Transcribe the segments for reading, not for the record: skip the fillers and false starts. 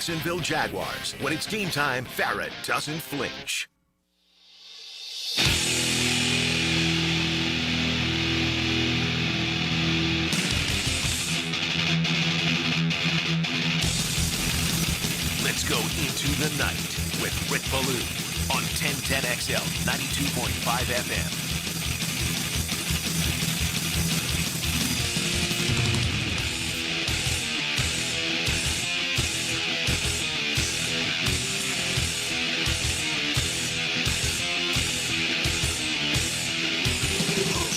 Jacksonville Jaguars. When it's team time, Farrah doesn't flinch. Let's go into the night with Rick Ballou on 1010XL 92.5 FM.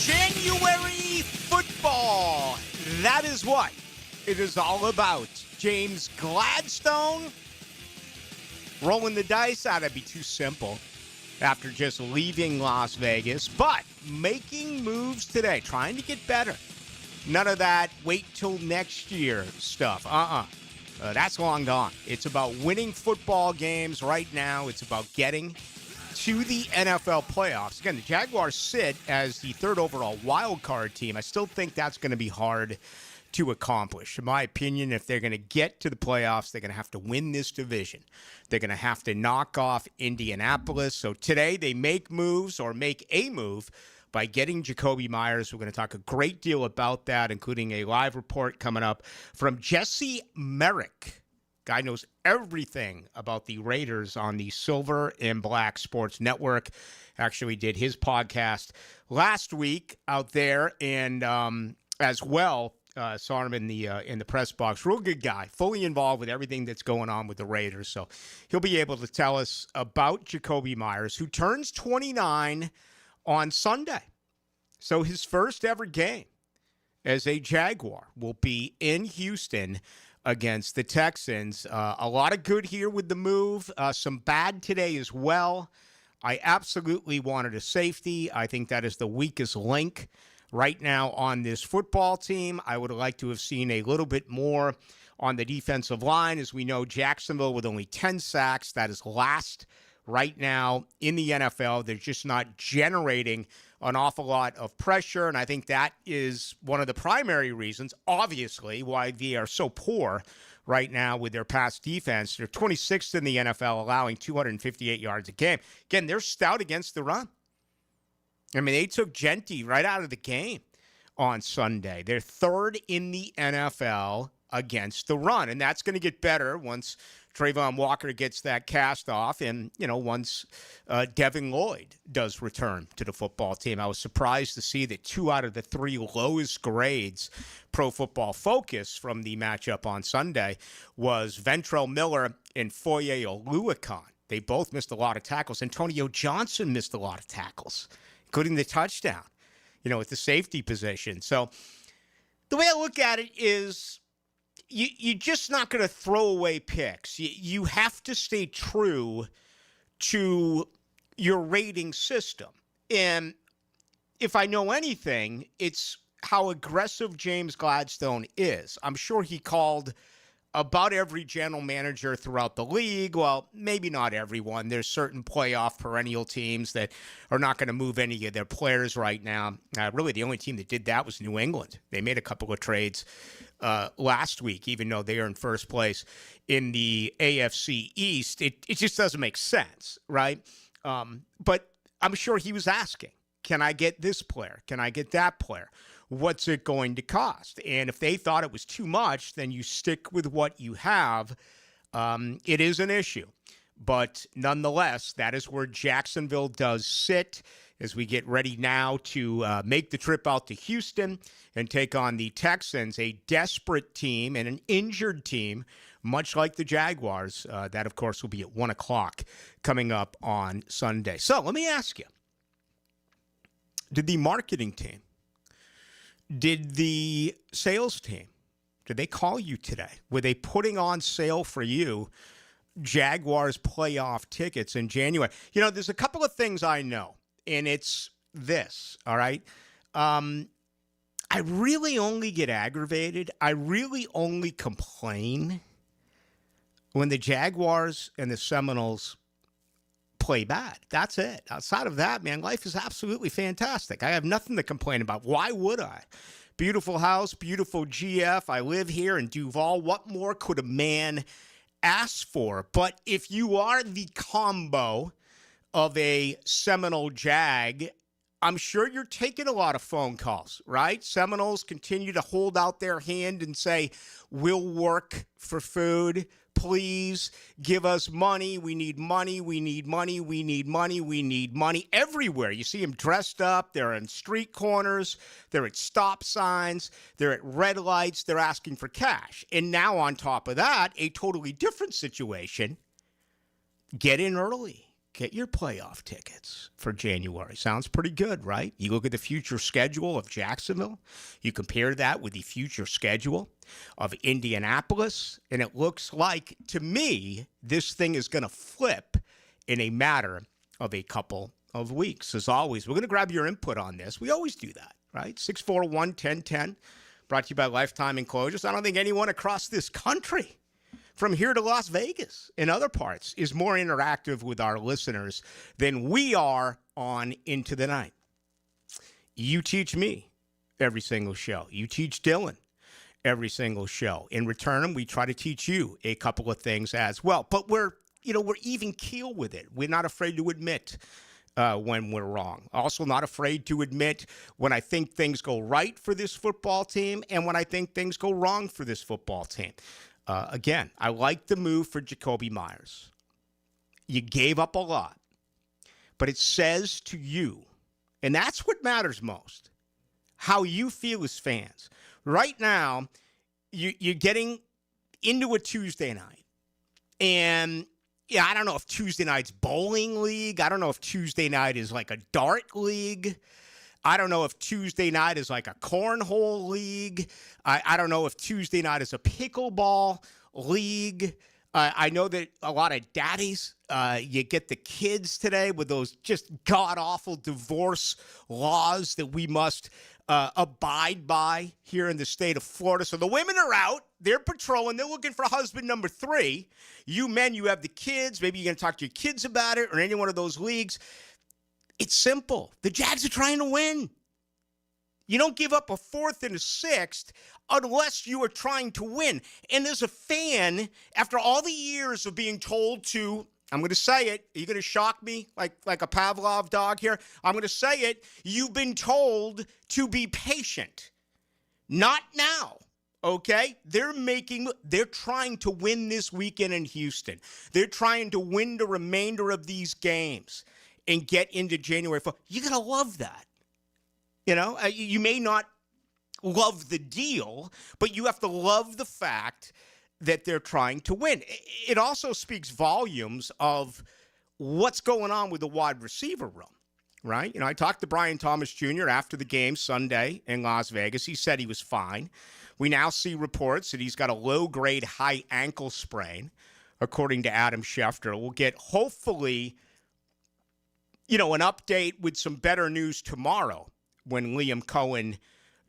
January football. That is what it is all about. James Gladstone rolling the dice. That'd be too simple after just leaving Las Vegas, but making moves today, trying to get better. None of that wait till next year stuff. That's long gone. It's about winning football games right now. It's about getting to the NFL playoffs. Again, the Jaguars sit as the third overall wild card team. I still think that's going to be hard to accomplish. In my opinion, if they're going to get to the playoffs, they're going to have to win this division. They're going to have to knock off Indianapolis. So today they make moves or make a move by getting Jakobi Meyers. We're going to talk a great deal about that, including a live report coming up from Jesse Merrick. Guy knows everything about the Raiders on the Silver and Black Sports Network. Actually did his podcast last week out there, and as well, saw him in the press box. Real good guy, fully involved with everything that's going on with the Raiders. So he'll be able to tell us about Jakobi Meyers, who turns 29 on Sunday. So his first ever game as a Jaguar will be in Houston against the Texans. A lot of good here with the move. Some bad today as well. I absolutely wanted a safety. I think that is the weakest link right now on this football team. I would like to have seen a little bit more on the defensive line. As we know, Jacksonville with only 10 sacks. That is last right now in the NFL. They're just not generating an awful lot of pressure, and I think that is one of the primary reasons, obviously, why they are so poor right now with their pass defense. They're 26th in the NFL, allowing 258 yards a game. Again, they're stout against the run. I mean, they took Genty right out of the game on Sunday. They're third in the NFL against the run, and that's going to get better once Trayvon Walker gets that cast off, and, once Devin Lloyd does return to the football team. I was surprised to see that 2 out of the 3 lowest grades Pro Football Focus from the matchup on Sunday was Ventrell Miller and Foye Oluokun. They both missed a lot of tackles. Antonio Johnson missed a lot of tackles, including the touchdown, at the safety position. So the way I look at it is, you're just not going to throw away picks. You have to stay true to your rating system. And if I know anything, it's how aggressive James Gladstone is. I'm sure he called about every general manager throughout the league. Well, maybe not everyone. There's certain playoff perennial teams that are not going to move any of their players right now. Really, the only team that did that was New England. They made a couple of trades last week, even though they are in first place in the AFC East. It just doesn't make sense, right? But I'm sure he was asking, can I get this player? Can I get that player? What's it going to cost? And if they thought it was too much, then you stick with what you have. It is an issue. But nonetheless, that is where Jacksonville does sit as we get ready now to make the trip out to Houston and take on the Texans, a desperate team and an injured team, much like the Jaguars. That, of course, will be at 1 o'clock coming up on Sunday. So let me ask you, did the marketing team, did the sales team, did they call you today? Were they putting on sale for you Jaguars playoff tickets in January? There's a couple of things I know, and it's this, all right? I really only get aggravated. I really only complain when the Jaguars and the Seminoles play bad. That's it. Outside of that, man, life is absolutely fantastic. I have nothing to complain about. Why would I? Beautiful house, beautiful GF. I live here in Duval. What more could a man ask for. But if you are the combo of a Seminole Jag, I'm sure you're taking a lot of phone calls, right? Seminoles continue to hold out their hand and say, we'll work for food. Please give us money. We need money. We need money. We need money. We need money. Everywhere. You see them dressed up. They're in street corners. They're at stop signs. They're at red lights. They're asking for cash. And now on top of that, a totally different situation. Get in early. Get your playoff tickets for January. Sounds pretty good, right? You look at the future schedule of Jacksonville. You compare that with the future schedule of Indianapolis. And it looks like, to me, this thing is going to flip in a matter of a couple of weeks. As always, we're going to grab your input on this. We always do that, right? 641-1010, brought to you by Lifetime Enclosures. I don't think anyone across this country, from here to Las Vegas and other parts, is more interactive with our listeners than we are on Into the Night. You teach me every single show. You teach Dylan every single show. In return, we try to teach you a couple of things as well. But we're even keel with it. We're not afraid to admit when we're wrong. Also not afraid to admit when I think things go right for this football team and when I think things go wrong for this football team. Again, I like the move for Jakobi Meyers. You gave up a lot, but it says to you, and that's what matters most, how you feel as fans. Right now, you're getting into a Tuesday night, and I don't know if Tuesday night's bowling league. I don't know if Tuesday night is like a dart league. I don't know if Tuesday night is like a cornhole league. I don't know if Tuesday night is a pickleball league. I know that a lot of daddies, you get the kids today with those just god-awful divorce laws that we must abide by here in the state of Florida. So the women are out. They're patrolling. They're looking for husband number 3. You men, you have the kids. Maybe you're going to talk to your kids about it or any one of those leagues. It's simple. The Jags are trying to win. You don't give up a 4th and a 6th unless you are trying to win. And as a fan, after all the years of being told to, I'm going to say it, are you going to shock me like a Pavlov dog here? I'm going to say it. You've been told to be patient. Not now. Okay? They're trying to win this weekend in Houston. They're trying to win the remainder of these games and get into January 4th. You're going to love that. You may not love the deal, but you have to love the fact that they're trying to win. It also speaks volumes of what's going on with the wide receiver room, right? I talked to Brian Thomas Jr. after the game Sunday in Las Vegas. He said he was fine. We now see reports that he's got a low-grade high ankle sprain, according to Adam Schefter. We'll get, hopefully, an update with some better news tomorrow when Liam Cohen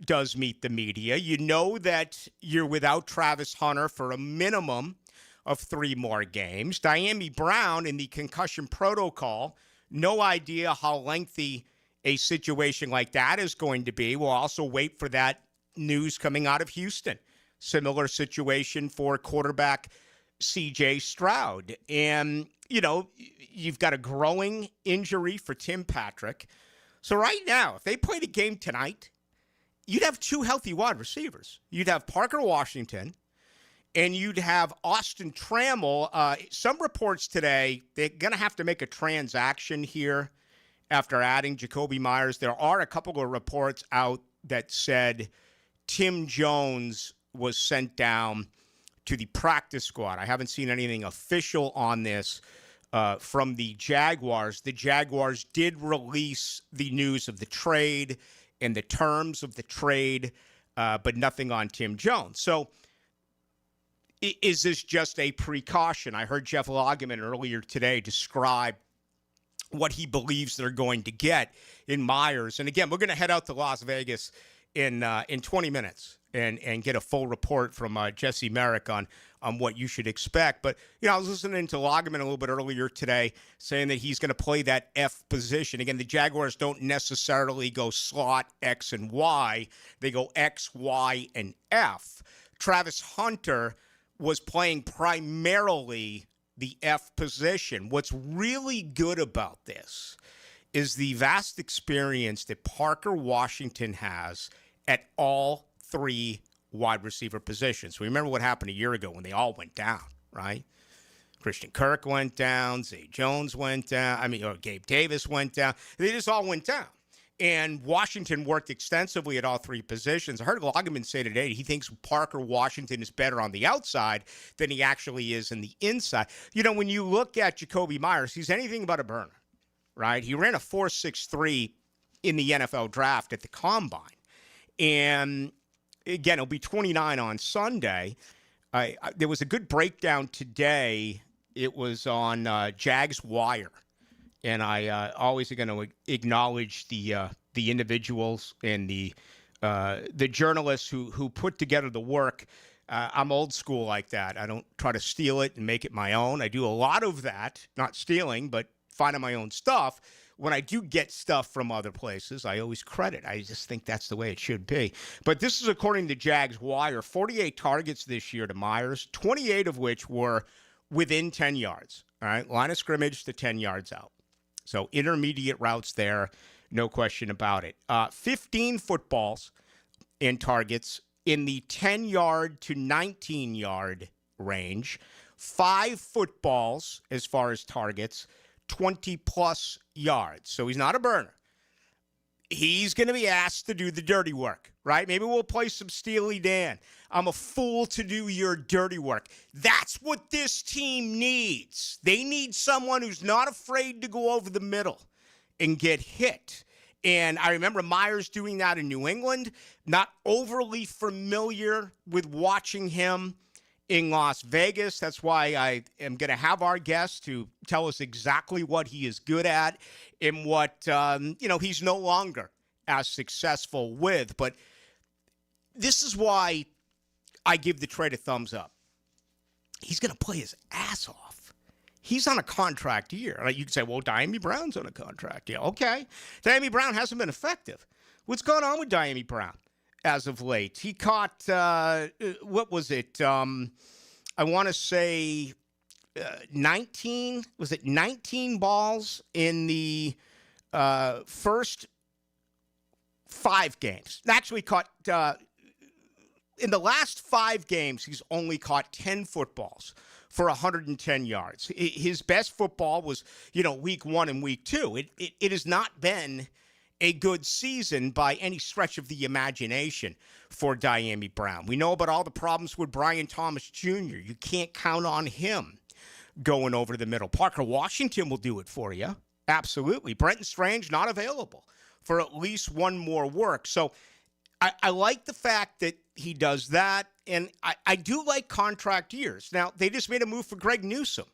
does meet the media. You know that you're without Travis Hunter for a minimum of 3 more games. Diami Brown in the concussion protocol, no idea how lengthy a situation like that is going to be. We'll also wait for that news coming out of Houston. Similar situation for quarterback C.J. Stroud. And, you've got a growing injury for Tim Patrick. So right now, if they played a game tonight, you'd have 2 healthy wide receivers. You'd have Parker Washington, and you'd have Austin Trammell. Some reports today, they're going to have to make a transaction here after adding Jakobi Meyers. There are a couple of reports out that said Tim Jones was sent down to the practice squad. I haven't seen anything official on this from the Jaguars. The Jaguars did release the news of the trade and the terms of the trade, but nothing on Tim Jones. So is this just a precaution? I heard Jeff Lageman earlier today describe what he believes they're going to get in Meyers. And again, we're going to head out to Las Vegas in 20 minutes and get a full report from Jesse Merrick on what you should expect. But, I was listening to Lageman a little bit earlier today saying that he's going to play that F position. Again, the Jaguars don't necessarily go slot X and Y. They go X, Y, and F. Travis Hunter was playing primarily the F position. What's really good about this is the vast experience that Parker Washington has at all three wide receiver positions. Remember what happened a year ago when they all went down, right? Christian Kirk went down, Zay Jones went down, or Gabe Davis went down. They just all went down. And Washington worked extensively at all three positions. I heard Loggeman say today he thinks Parker Washington is better on the outside than he actually is in the inside. When you look at Jakobi Meyers, he's anything but a burner, right? He ran a 4.63 in the NFL draft at the Combine. And, again, he'll be 29 on Sunday. There was a good breakdown today. It was on Jags Wire. And I always are going to acknowledge the individuals and the journalists who put together the work. I'm old school like that. I don't try to steal it and make it my own. I do a lot of that, not stealing, but finding my own stuff. When I do get stuff from other places, I always credit. I just think that's the way it should be. But this is according to Jags Wire. 48 targets this year to Meyers, 28 of which were within 10 yards. All right, line of scrimmage to 10 yards out. So intermediate routes there, no question about it. 15 footballs and targets in the 10-yard to 19-yard range. 5 footballs as far as targets, 20-plus yards. So he's not a burner. He's going to be asked to do the dirty work, right? Maybe we'll play some Steely Dan. I'm a fool to do your dirty work. That's what this team needs. They need someone who's not afraid to go over the middle and get hit. And I remember Meyers doing that in New England. Not overly familiar with watching him in Las Vegas. That's why I am going to have our guest to tell us exactly what he is good at and what, he's no longer as successful with. But this is why I give the trade a thumbs up. He's going to play his ass off. He's on a contract year. You can say, well, Diami Brown's on a contract. Yeah, okay. Diami Brown hasn't been effective. What's going on with Diami Brown as of late? He caught, what was it? I want to say 19. Was it 19 balls in the first 5 games? Actually caught, in the last 5 games, he's only caught 10 footballs for 110 yards. His best football was, week 1 and week 2. It has not been a good season by any stretch of the imagination for Diami Brown. We know about all the problems with Brian Thomas Jr. You can't count on him going over the middle. Parker Washington will do it for you. Absolutely. Brenton Strange not available for at least one more work. So I like the fact that he does that, and I do like contract years. Now, they just made a move for Greg Newsome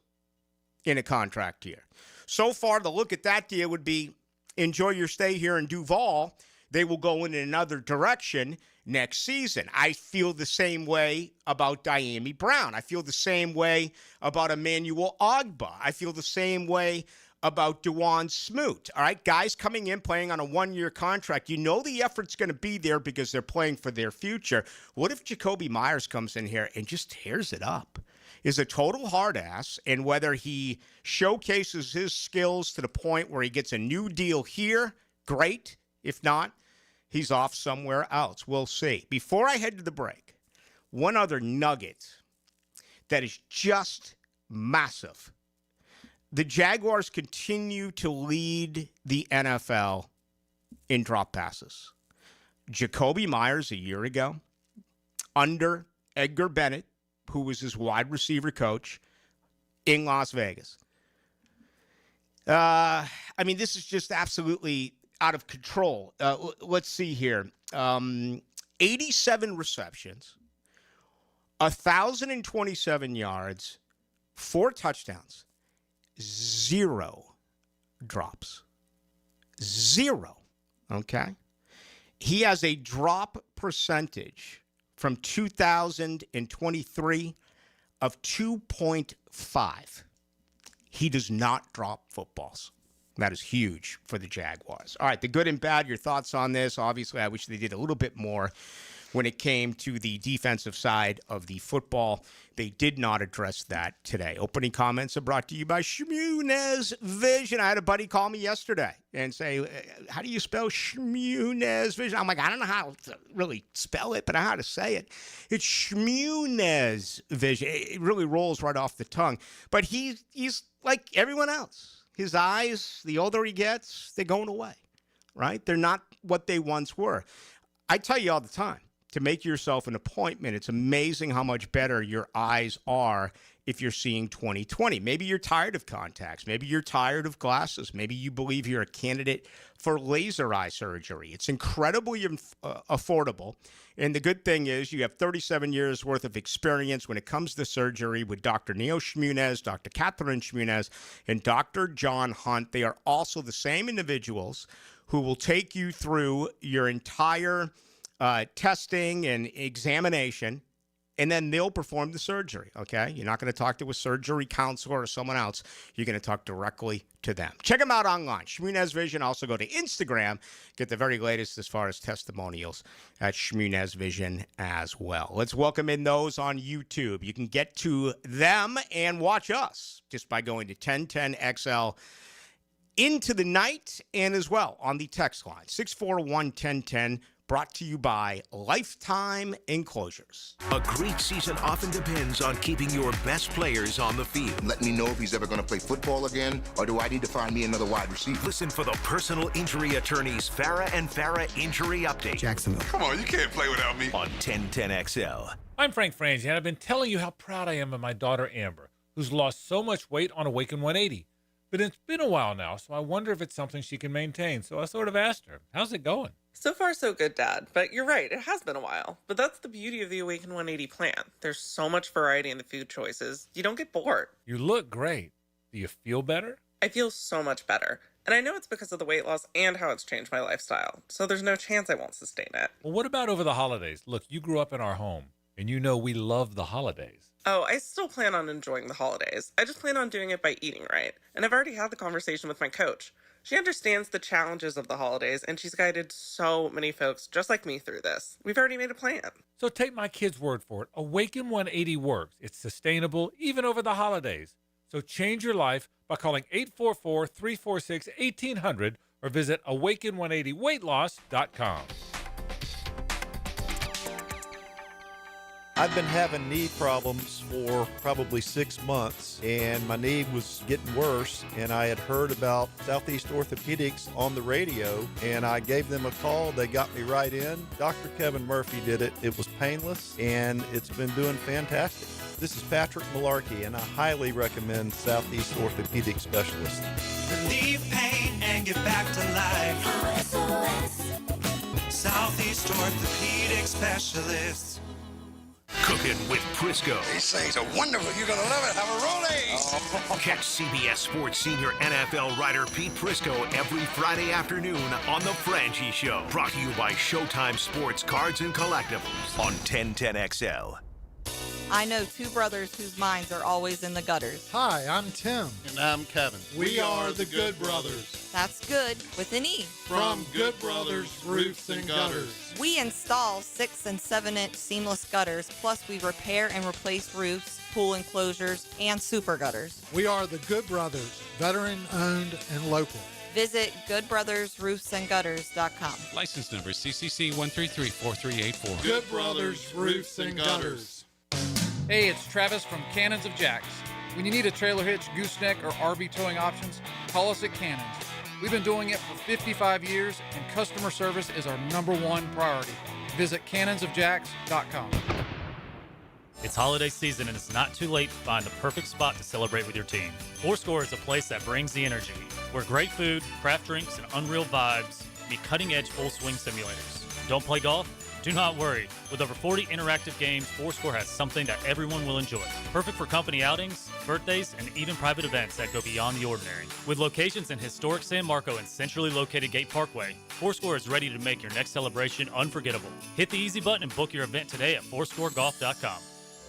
in a contract year. So far, the look at that deal would be enjoy your stay here in Duval. They will go in another direction next season. I feel the same way about Diami Brown. I feel the same way about Emmanuel Ogbah. I feel the same way about Dewan Smoot. All right, guys coming in playing on a 1-year contract. You know the effort's going to be there because they're playing for their future. What if Jakobi Meyers comes in here and just tears it up? Is a total hard ass, and whether he showcases his skills to the point where he gets a new deal here, great. If not, he's off somewhere else. We'll see. Before I head to the break, one other nugget that is just massive. The Jaguars continue to lead the NFL in drop passes. Jakobi Meyers a year ago, under Edgar Bennett, who was his wide receiver coach in Las Vegas. This is just absolutely out of control. Let's see here. 87 receptions, 1,027 yards, 4 touchdowns. 0 drops. 0. Okay? He has a drop percentage from 2023 of 2.5. He does not drop footballs. That is huge for the Jaguars. All right, the good and bad, your thoughts on this. Obviously, I wish they did a little bit more when it came to the defensive side of the football. They did not address that today. Opening comments are brought to you by Shmunez Vision. I had a buddy call me yesterday and say, how do you spell Shmunez Vision? I'm like, I don't know how to really spell it, but I know how to say it. It's Shmunez Vision. It really rolls right off the tongue. But he's like everyone else. His eyes, the older he gets, they're going away, right? They're not what they once were. I tell you all the time, to make yourself an appointment, it's amazing how much better your eyes are if you're seeing 20/20. Maybe you're tired of contacts. Maybe you're tired of glasses. Maybe you believe you're a candidate for laser eye surgery. It's incredibly affordable. And the good thing is you have 37 years worth of experience when it comes to surgery with Dr. Neil Shmunez, Dr. Catherine Shmunez, and Dr. John Hunt. They are also the same individuals who will take you through your entire testing and examination, and then they'll perform the surgery, okay? You're not going to talk to a surgery counselor or someone else. You're going to talk directly to them. Check them out online, Shmunez Vision. Also go to Instagram, get the very latest as far as testimonials at Shmunez Vision as well. Let's welcome in those on YouTube. You can get to them and watch us just by going to 1010XL into the night, and as well on the text line, 641-1010. Brought to you by Lifetime Enclosures. A great season often depends on keeping your best players on the field. Let me know if he's ever going to play football again, or do I need to find me another wide receiver? Listen for the personal injury attorneys Farah and Farah Injury Update. Jacksonville. Come on, you can't play without me. On 1010XL. I'm Frank Frangie, and I've been telling you how proud I am of my daughter Amber, who's lost so much weight on Awaken 180. But it's been a while now, so I wonder if it's something she can maintain. So I sort of asked her, how's it going? So far, so good, Dad. But you're right, it has been a while. But that's the beauty of the Awaken 180 plan. There's so much variety in the food choices. You don't get bored. You look great. Do you feel better? I feel so much better. And I know it's because of the weight loss and how it's changed my lifestyle. So there's no chance I won't sustain it. Well, what about over the holidays? Look, you grew up in our home, and you know we love the holidays. Oh, I still plan on enjoying the holidays. I just plan on doing it by eating right. And I've already had the conversation with my coach. She understands the challenges of the holidays, and she's guided so many folks just like me through this. We've already made a plan. So take my kid's word for it. Awaken 180 works. It's sustainable, even over the holidays. So change your life by calling 844-346-1800 or visit awaken180weightloss.com. I've been having knee problems for probably 6 months, and my knee was getting worse, and I had heard about Southeast Orthopedics on the radio, and I gave them a call. They got me right in. Dr. Kevin Murphy did it. It was painless, and it's been doing fantastic. This is Patrick Malarkey, and I highly recommend Southeast Orthopedic Specialists. Relieve pain and get back to life. Southeast Orthopedic Specialists. Cooking with Prisco. These things are wonderful. You're going to love it. Have a roll. Catch CBS Sports senior NFL writer Pete Prisco every Friday afternoon on The Frangie Show. Brought to you by Showtime Sports Cards and Collectibles on 1010XL. I know two brothers whose minds are always in the gutters. Hi, I'm Tim. And I'm Kevin. We are the Good Brothers. That's good with an E. From Good Brothers Roofs and Gutters. We install 6 and 7-inch seamless gutters, plus we repair and replace roofs, pool enclosures, and super gutters. We are the Good Brothers, veteran-owned and local. Visit goodbrothersroofsandgutters.com. License number CCC 1334384. Good Brothers Roofs and Gutters. Hey, it's Travis from Cannons of Jacks. When you need a trailer hitch, gooseneck, or RV towing options, call us at Cannons. We've been doing it for 55 years, and customer service is our #1 priority. Visit cannonsofjacks.com. It's holiday season, and it's not too late to find the perfect spot to celebrate with your team. Fourscore is a place that brings the energy, where great food, craft drinks, and unreal vibes meet cutting-edge full-swing simulators. Don't play golf? Do not worry. With over 40 interactive games, Fourscore has something that everyone will enjoy. Perfect for company outings, birthdays, and even private events that go beyond the ordinary. With locations in historic San Marco and centrally located Gate Parkway, Fourscore is ready to make your next celebration unforgettable. Hit the easy button and book your event today at fourscoregolf.com.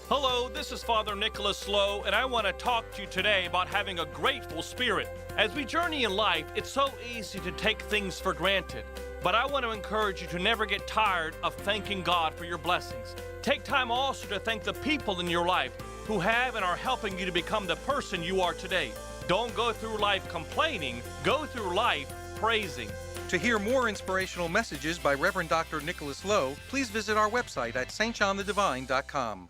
Hello, this is Father Nicholas Slow, and I want to talk to you today about having a grateful spirit. As we journey in life, it's so easy to take things for granted. but I want to encourage you to never get tired of thanking God for your blessings. Take time also to thank the people in your life who have and are helping you to become the person you are today. Don't go through life complaining, go through life praising. To hear more inspirational messages by Reverend Dr. Nicholas Lowe, please visit our website at stjohnthedivine.com.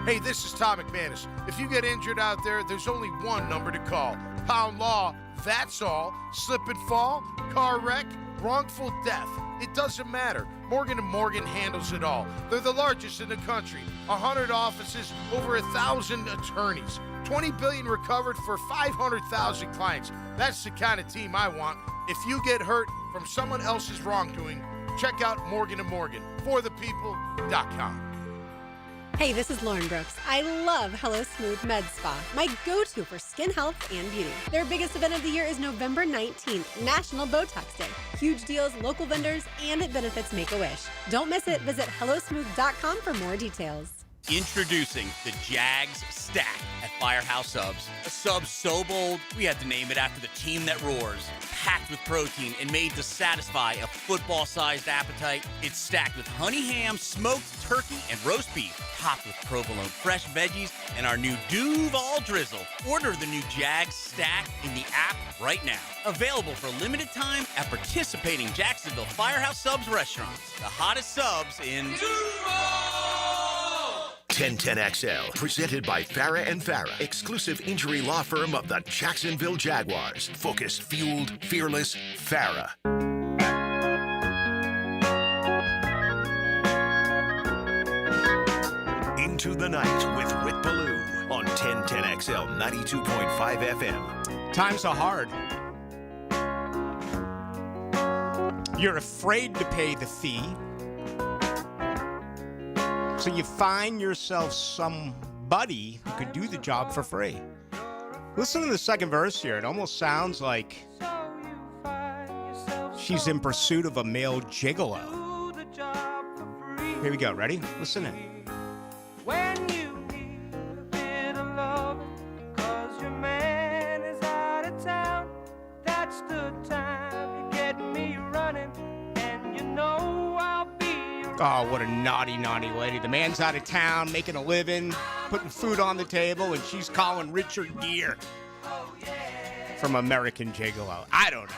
Hey, this is Tom McManus. If you get injured out there, there's only one number to call. Pound Law, that's all. Slip and fall, car wreck, wrongful death. It doesn't matter. Morgan & Morgan handles it all. They're the largest in the country. 100 offices, over 1,000 attorneys. $20 billion recovered for 500,000 clients. That's the kind of team I want. If you get hurt from someone else's wrongdoing, check out Morgan & Morgan. ForThePeople.com. Hey, this is Lauren Brooks. I love Hello Smooth Med Spa, my go-to for skin health and beauty. Their biggest event of the year is November 19th, National Botox Day. Huge deals, local vendors, and it benefits Make-A-Wish. Don't miss it. Visit HelloSmooth.com for more details. Introducing the Jags Stack at Firehouse Subs. A sub so bold, we had to name it after the team that roars. Packed with protein and made to satisfy a football-sized appetite. It's stacked with honey ham, smoked turkey, and roast beef. Topped with provolone fresh veggies and our new Duval drizzle. Order the new Jags Stack in the app right now. Available for a limited time at participating Jacksonville Firehouse Subs restaurants. The hottest subs in Duval! 1010XL, presented by Farah and Farah, exclusive injury law firm of the Jacksonville Jaguars. Focused, fueled, fearless, Farah. Into the Night with Rick Ballou on 1010XL 92.5 FM. Times are hard. You're afraid to pay the fee. So you find yourself somebody who could do the job for free. Listen to the second verse here. It almost sounds like she's in pursuit of a male gigolo. Here we go. Ready? Listen in. When you need a bit of love, 'cause your man is out of town, that's the time you get me running, and you know I'll be. Oh, what a naughty, naughty lady. The man's out of town, making a living, putting food on the table, and she's calling Richard Gere from American Gigolo. I don't know.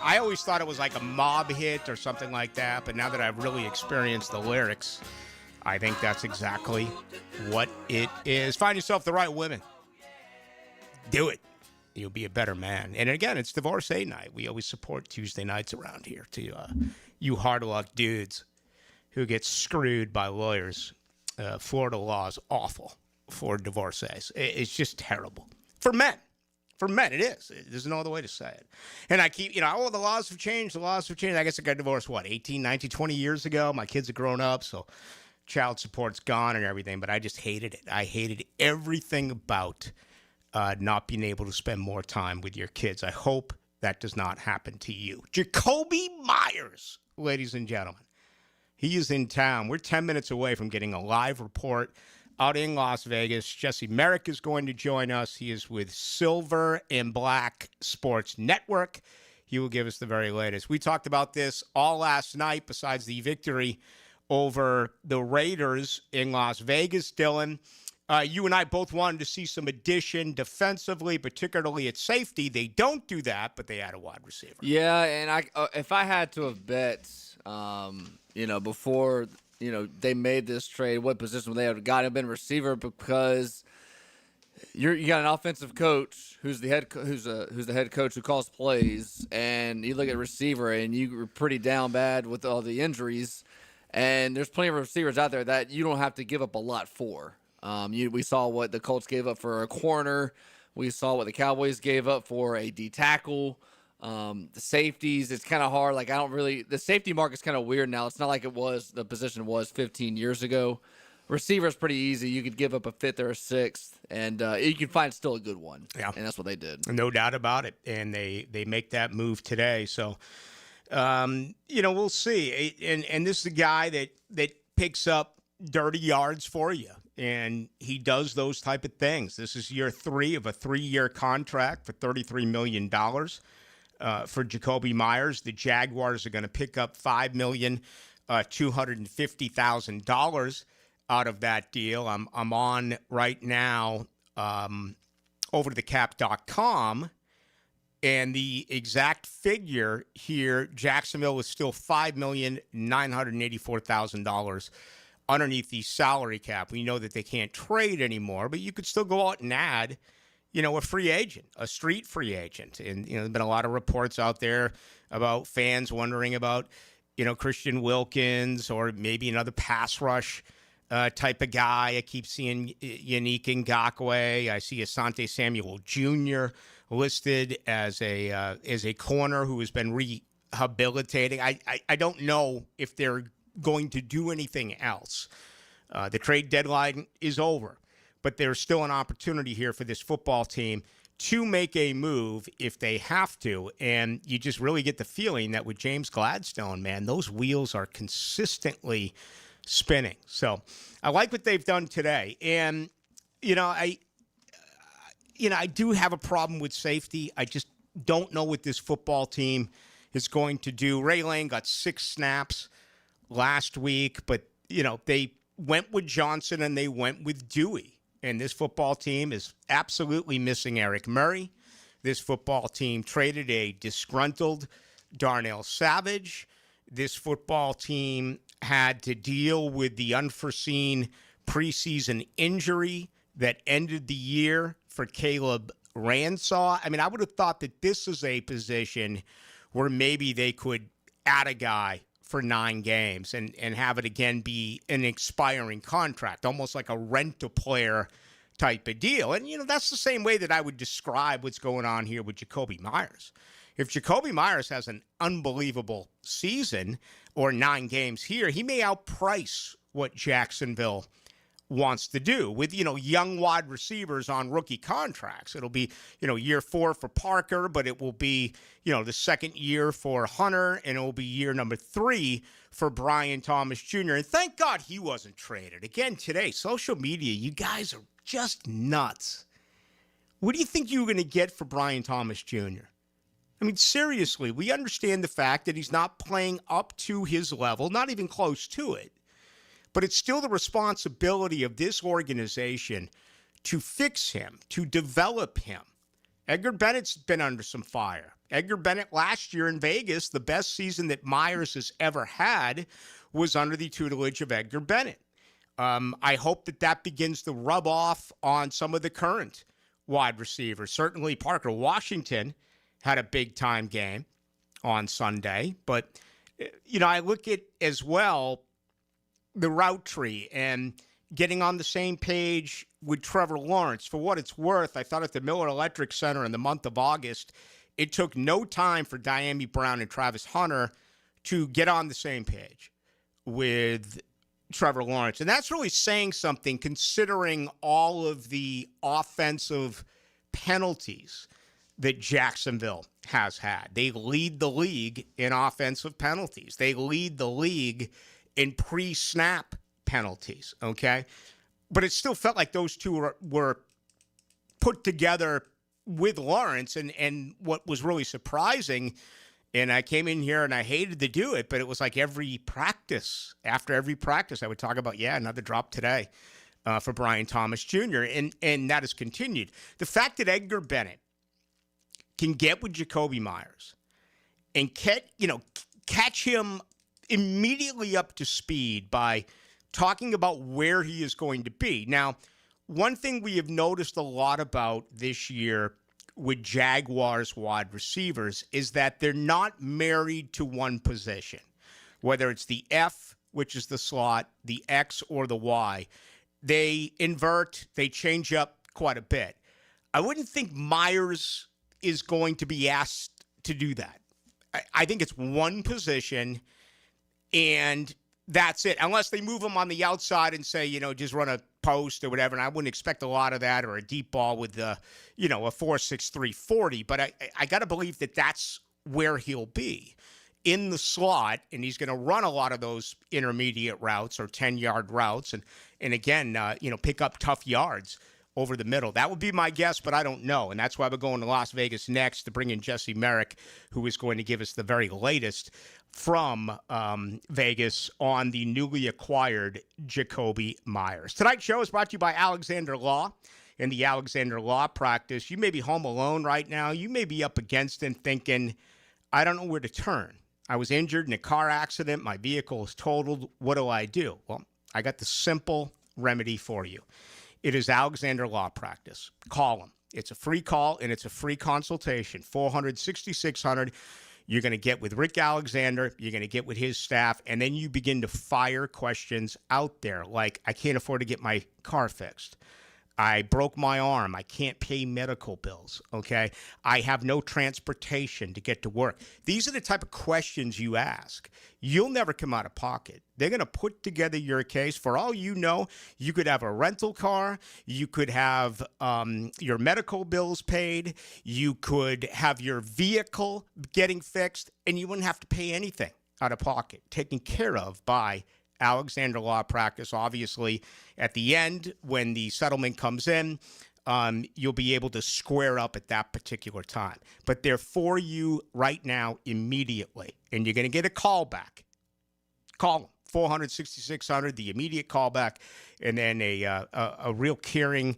I always thought it was like a mob hit or something like that, but now that I've really experienced the lyrics, I think that's exactly what it is. Find yourself the right women. Do it. You'll be a better man. And again, it's divorcee night. We always support Tuesday nights around here to you hard luck dudes who get screwed by lawyers. Florida law is awful for divorcees. It's just terrible. For men. For men, it is. There's no other way to say it. And I keep, the laws have changed. The laws have changed. I guess I got divorced, 18, 19, 20 years ago. My kids are grown up, so child support's gone and everything, but I just hated it. I hated everything about not being able to spend more time with your kids. I hope that does not happen to you. Jakobi Meyers, ladies and gentlemen. He is in town. We're 10 minutes away from getting a live report out in Las Vegas. Jesse Merrick is going to join us. He is with Silver and Black Sports Network. He will give us the very latest. We talked about this all last night besides the victory over the Raiders in Las Vegas, Dylan. You and I both wanted to see some addition defensively, particularly at safety. They don't do that, but they add a wide receiver. Yeah, and if I had to have bet, before they made this trade, what position would they have got him in receiver? Because you got an offensive coach who's the head coach who calls plays, and you look at receiver and you were pretty down bad with all the injuries, and there's plenty of receivers out there that you don't have to give up a lot for. We saw what the Colts gave up for a corner. We saw what the Cowboys gave up for a D tackle. The safeties, it's kind of hard. The safety market's kind of weird now. It's not like the position was 15 years ago. Receiver's pretty easy. You could give up a fifth or a sixth, and you can find still a good one. Yeah. And that's what they did. No doubt about it. And they make that move today. So, we'll see. And this is a guy that picks up dirty yards for you. And he does those type of things. This is year 3 of a 3-year contract for $33 million. for Jakobi Meyers. The Jaguars are going to pick up $5,250,000 out of that deal. I'm on right now overthecap.com, and the exact figure here, Jacksonville is still $5,984,000 underneath the salary cap. We know that they can't trade anymore, but you could still go out and add, a free agent, a street free agent. And, there's been a lot of reports out there about fans wondering about, Christian Wilkins or maybe another pass rush type of guy. I keep seeing Yannick Ngakoue. I see Asante Samuel Jr. listed as a corner who has been rehabilitating. I don't know if they're going to do anything else. The trade deadline is over, but there's still an opportunity here for this football team to make a move if they have to. And you just really get the feeling that with James Gladstone, man, those wheels are consistently spinning. So I like what they've done today. And, I do have a problem with safety. I just don't know what this football team is going to do. Ray Lane got 6 snaps last week, but, they went with Johnson and they went with Dewey. And this football team is absolutely missing Eric Murray. This football team traded a disgruntled Darnell Savage. This football team had to deal with the unforeseen preseason injury that ended the year for Caleb Ransaw. I mean, I would have thought that this is a position where maybe they could add a guy for 9 games and have it again be an expiring contract, almost like a rent-a-player type of deal. And, that's the same way that I would describe what's going on here with Jakobi Meyers. If Jakobi Meyers has an unbelievable season or 9 games here, he may outprice what Jacksonville wants to do with, young wide receivers on rookie contracts. It'll be, year 4 for Parker, but it will be, the second year for Hunter, and it will be year number 3 for Brian Thomas Jr. And thank God he wasn't traded. Again, today, social media, you guys are just nuts. What do you think you were going to get for Brian Thomas Jr.? I mean, seriously, we understand the fact that he's not playing up to his level, not even close to it. But it's still the responsibility of this organization to fix him, to develop him. Edgar Bennett's been under some fire. Edgar Bennett last year in Vegas, the best season that Meyers has ever had was under the tutelage of Edgar Bennett. I hope that begins to rub off on some of the current wide receivers. Certainly Parker Washington had a big-time game on Sunday. But, I look at as well the route tree and getting on the same page with Trevor Lawrence. For what it's worth, I thought at the Miller Electric Center in the month of August, it took no time for Diami Brown and Travis Hunter to get on the same page with Trevor Lawrence. And that's really saying something considering all of the offensive penalties that Jacksonville has had. They lead the league in offensive penalties. They lead the league in pre-snap penalties, okay? But it still felt like those two were put together with Lawrence, and what was really surprising, and I came in here and I hated to do it, but it was like every practice, after every practice, I would talk about, another drop today for Brian Thomas Jr., and that has continued. The fact that Edgar Bennett can get with Jakobi Meyers and catch him immediately up to speed by talking about where he is going to be. Now, one thing we have noticed a lot about this year with Jaguars wide receivers is that they're not married to one position, whether it's the F, which is the slot, the X, or the Y. They invert, they change up quite a bit. I wouldn't think Meyers is going to be asked to do that. I think it's one position, and that's it. Unless they move him on the outside and say, just run a post or whatever. And I wouldn't expect a lot of that, or a deep ball with a 4.63 40. But I got to believe that that's where he'll be in the slot, and he's going to run a lot of those intermediate routes or 10-yard routes, and again, pick up tough yards over the middle. That would be my guess, but I don't know. And that's why we're going to Las Vegas next to bring in Jesse Merrick, who is going to give us the very latest from Vegas on the newly acquired Jakobi Meyers. Tonight's show is brought to you by Alexander Law. In the Alexander Law practice, you may be home alone right now. You may be up against it thinking, I don't know where to turn. I was injured in a car accident. My vehicle is totaled. What do I do? Well, I got the simple remedy for you. It is Alexander Law Practice. Call them. It's a free call, and it's a free consultation. 400-6600. You're going to get with Rick Alexander. You're going to get with his staff, and then you begin to fire questions out there like, I can't afford to get my car fixed. I broke my arm. I can't pay medical bills, okay? I have no transportation to get to work. These are the type of questions you ask. You'll never come out of pocket. They're going to put together your case. For all you know, you could have a rental car. You could have your medical bills paid. You could have your vehicle getting fixed, and you wouldn't have to pay anything out of pocket, taken care of by Alexander Law Practice. Obviously, at the end, when the settlement comes in, you'll be able to square up at that particular time. But they're for you right now immediately, and you're going to get a call back. Call them, 400-6600, the immediate call back, and then a real caring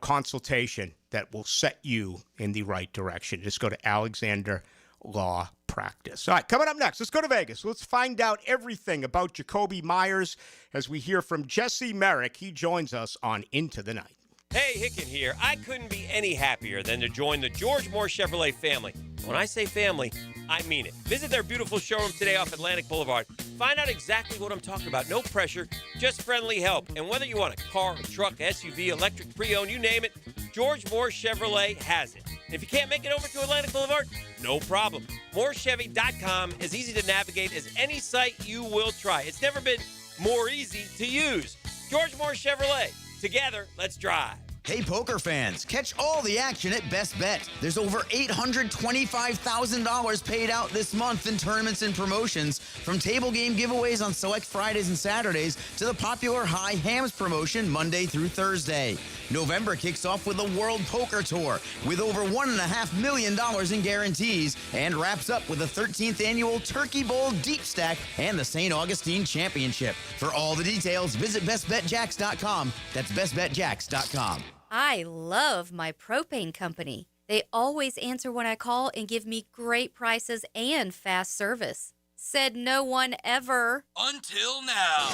consultation that will set you in the right direction. Just go to Alexander Law Practice. All right, coming up next, let's go to Vegas. Let's find out everything about Jakobi Meyers as we hear from Jesse Merrick. He joins us on Into the Night. Hey, Hicken here. I couldn't be any happier than to join the George Moore Chevrolet family. When I say family, I mean it. Visit their beautiful showroom today off Atlantic Boulevard. Find out exactly what I'm talking about. No pressure, just friendly help. And whether you want a car, a truck, SUV, electric, pre-owned, you name it, George Moore Chevrolet has it. And if you can't make it over to Atlantic Boulevard, no problem. MooreChevy.com is easy to navigate as any site you will try. It's never been more easy to use. George Moore Chevrolet. Together, let's drive. Hey, poker fans, catch all the action at Best Bet. There's over $825,000 paid out this month in tournaments and promotions, from table game giveaways on select Fridays and Saturdays to the popular High Hams promotion Monday through Thursday. November kicks off with the World Poker Tour with over $1.5 million in guarantees, and wraps up with the 13th annual Turkey Bowl Deep Stack and the St. Augustine Championship. For all the details, visit bestbetjacks.com. That's bestbetjacks.com. I love my propane company. They always answer when I call and give me great prices and fast service. Said no one ever. Until now.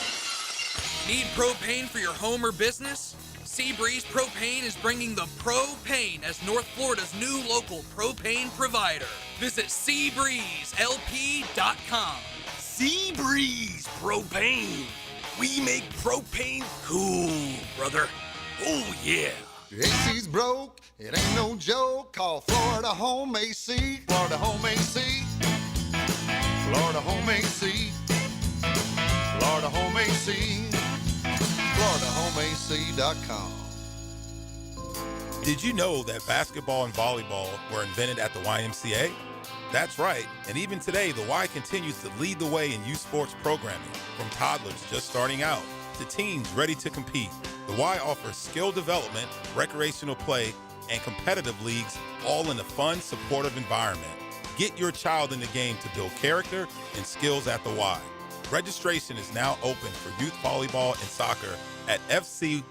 Need propane for your home or business? Seabreeze Propane is bringing the propane as North Florida's new local propane provider. Visit SeabreezeLP.com. Seabreeze Propane. We make propane cool, brother. Oh, yeah. AC's broke, it ain't no joke. Call Florida Home AC. Florida Home AC. Florida Home AC. Florida Home AC. FloridaHomeAC.com. Did you know that basketball and volleyball were invented at the YMCA? That's right, and even today, the Y continues to lead the way in youth sports programming, from toddlers just starting out to teens ready to compete. The Y offers skill development, recreational play, and competitive leagues, all in a fun, supportive environment. Get your child in the game to build character and skills at the Y. Registration is now open for youth volleyball and soccer at fcymca.org.